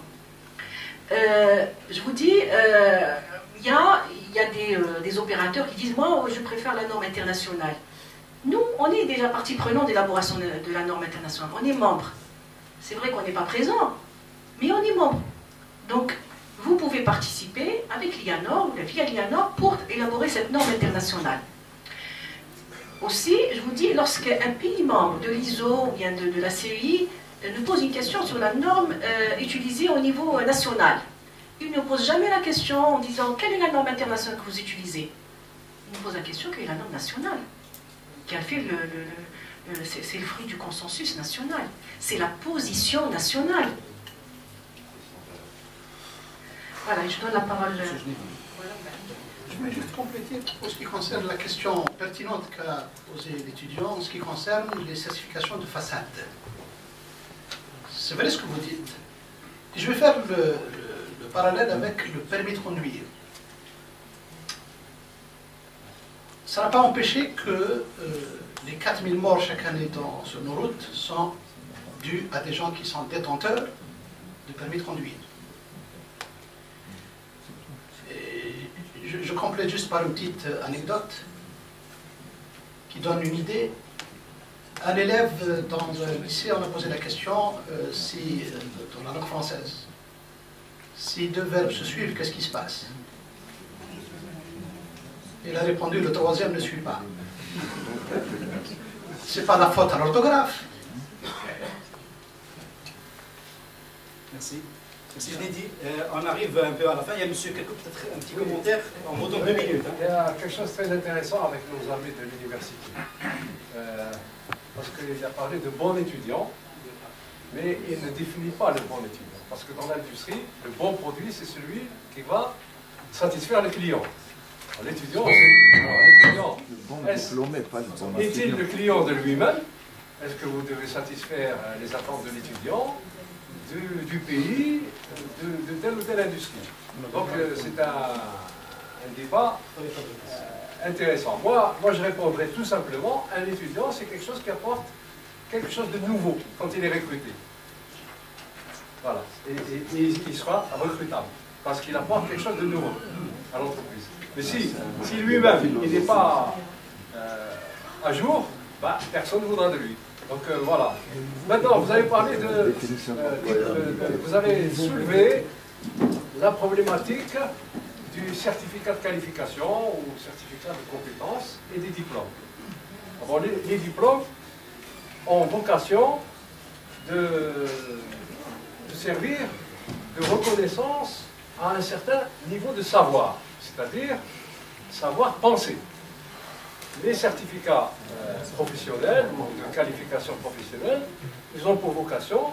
Je vous dis, il y a des opérateurs qui disent « Moi, je préfère la norme internationale ». Nous, on est déjà partie prenante d'élaboration de la norme internationale. On est membre. C'est vrai qu'on n'est pas présent, mais on est membre. Donc, vous pouvez participer avec l'IANOR ou via l'IANOR pour élaborer cette norme internationale. Aussi, je vous dis, lorsqu'un pays membre de l'ISO ou bien de la CEI nous pose une question sur la norme utilisée au niveau national, il ne pose jamais la question en disant quelle est la norme internationale que vous utilisez. Il nous pose la question quelle est la norme nationale, qui a fait c'est le fruit du consensus national, c'est la position nationale. Voilà, je donne la parole. Je vais juste compléter pour ce qui concerne la question pertinente qu'a posée l'étudiant en ce qui concerne les certifications de façade. C'est vrai ce que vous dites. Et je vais faire le parallèle avec le permis de conduire. Ça n'a pas empêché que les 4000 morts chaque année sur nos routes sont dus à des gens qui sont détenteurs de permis de conduire. Je complète juste par une petite anecdote qui donne une idée. Un élève dans un lycée, on a posé la question dans la langue française. Si deux verbes se suivent, qu'est-ce qui se passe? Il a répondu, le troisième ne suit pas. C'est pas la faute à l'orthographe. Merci. Si je l'ai dit, on arrive un peu à la fin. Il y a monsieur qui a peut-être un petit commentaire en mot de 2 minutes. Il y a quelque chose de très intéressant avec nos amis de l'université. Parce qu'il a parlé de bon étudiant, mais il ne définit pas le bon étudiant. Parce que dans l'industrie, le bon produit, c'est celui qui va satisfaire le client. L'étudiant, est-il le client de lui-même? Est-ce que vous devez satisfaire les attentes de l'étudiant, du pays, de telle ou telle industrie? Donc c'est un débat intéressant. Moi, je répondrai tout simplement, un étudiant, c'est quelque chose qui apporte quelque chose de nouveau quand il est recruté. Voilà. Et il sera recrutable, parce qu'il apporte quelque chose de nouveau à l'entreprise. Mais si lui-même, il n'est pas à jour, bah, personne ne voudra de lui. Donc voilà. Maintenant, vous avez parlé vous avez soulevé la problématique du certificat de qualification ou certificat de compétence et des diplômes. Bon, les diplômes ont vocation de servir de reconnaissance à un certain niveau de savoir, c'est-à-dire savoir penser. Les certificats professionnels ou de qualification professionnelle, ils ont pour vocation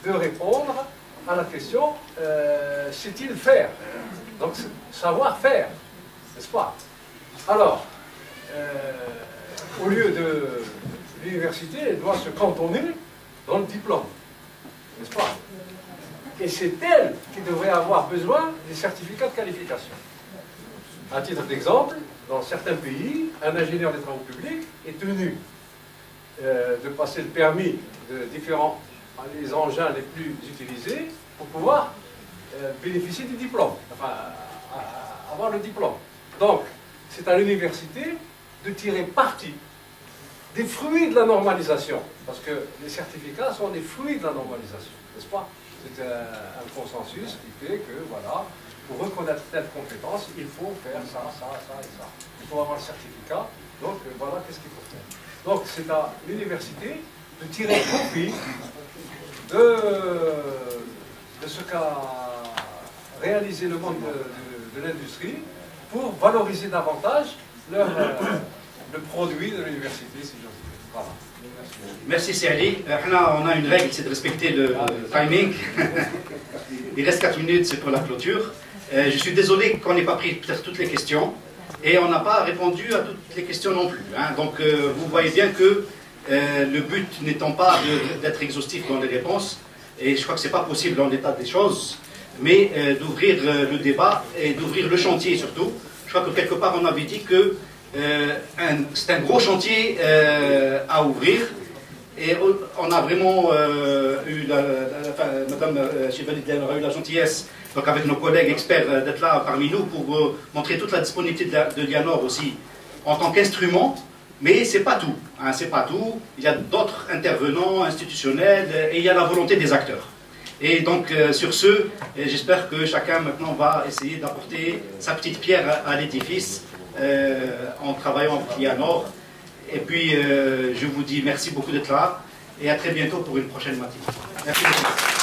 de répondre à la question sait-il faire? Donc savoir faire, n'est-ce pas? Alors, au lieu de l'université, elle doit se cantonner dans le diplôme, n'est-ce pas? Et c'est elle qui devrait avoir besoin des certificats de qualification. À titre d'exemple, dans certains pays, un ingénieur des travaux publics est tenu de passer le permis de différents les engins les plus utilisés pour pouvoir bénéficier du diplôme, enfin, avoir le diplôme. Donc, c'est à l'université de tirer parti des fruits de la normalisation, parce que les certificats sont des fruits de la normalisation, n'est-ce pas? C'est un consensus qui fait que, voilà, pour reconnaître telle compétence, il faut faire ça, ça, ça et ça. Il faut avoir le certificat, donc voilà qu'est-ce qu'il faut faire. Donc c'est à l'université de tirer profit de ce qu'a réalisé le monde de l'industrie pour valoriser davantage le produit de l'université, si j'ose dire. Voilà. Merci Sali. On a une règle, c'est de respecter le timing. Il reste 4 minutes, c'est pour la clôture. Je suis désolé qu'on n'ait pas pris peut-être toutes les questions et on n'a pas répondu à toutes les questions non plus. Hein. Donc vous voyez bien que le but n'étant pas d'être exhaustif dans les réponses, et je crois que ce n'est pas possible dans l'état des choses, mais d'ouvrir le débat et d'ouvrir le chantier surtout. Je crois que quelque part on avait dit que c'est un gros chantier à ouvrir. Et on a vraiment eu, Madame Chevalier a eu la gentillesse, donc avec nos collègues experts, d'être là parmi nous pour montrer toute la disponibilité de l'IANOR aussi en tant qu'instrument, mais c'est pas tout. Hein, c'est pas tout. Il y a d'autres intervenants institutionnels et il y a la volonté des acteurs. Et donc sur ce, j'espère que chacun maintenant va essayer d'apporter sa petite pierre à l'édifice en travaillant avec l'IANOR. Et puis, je vous dis merci beaucoup d'être là et à très bientôt pour une prochaine matinée. Merci beaucoup.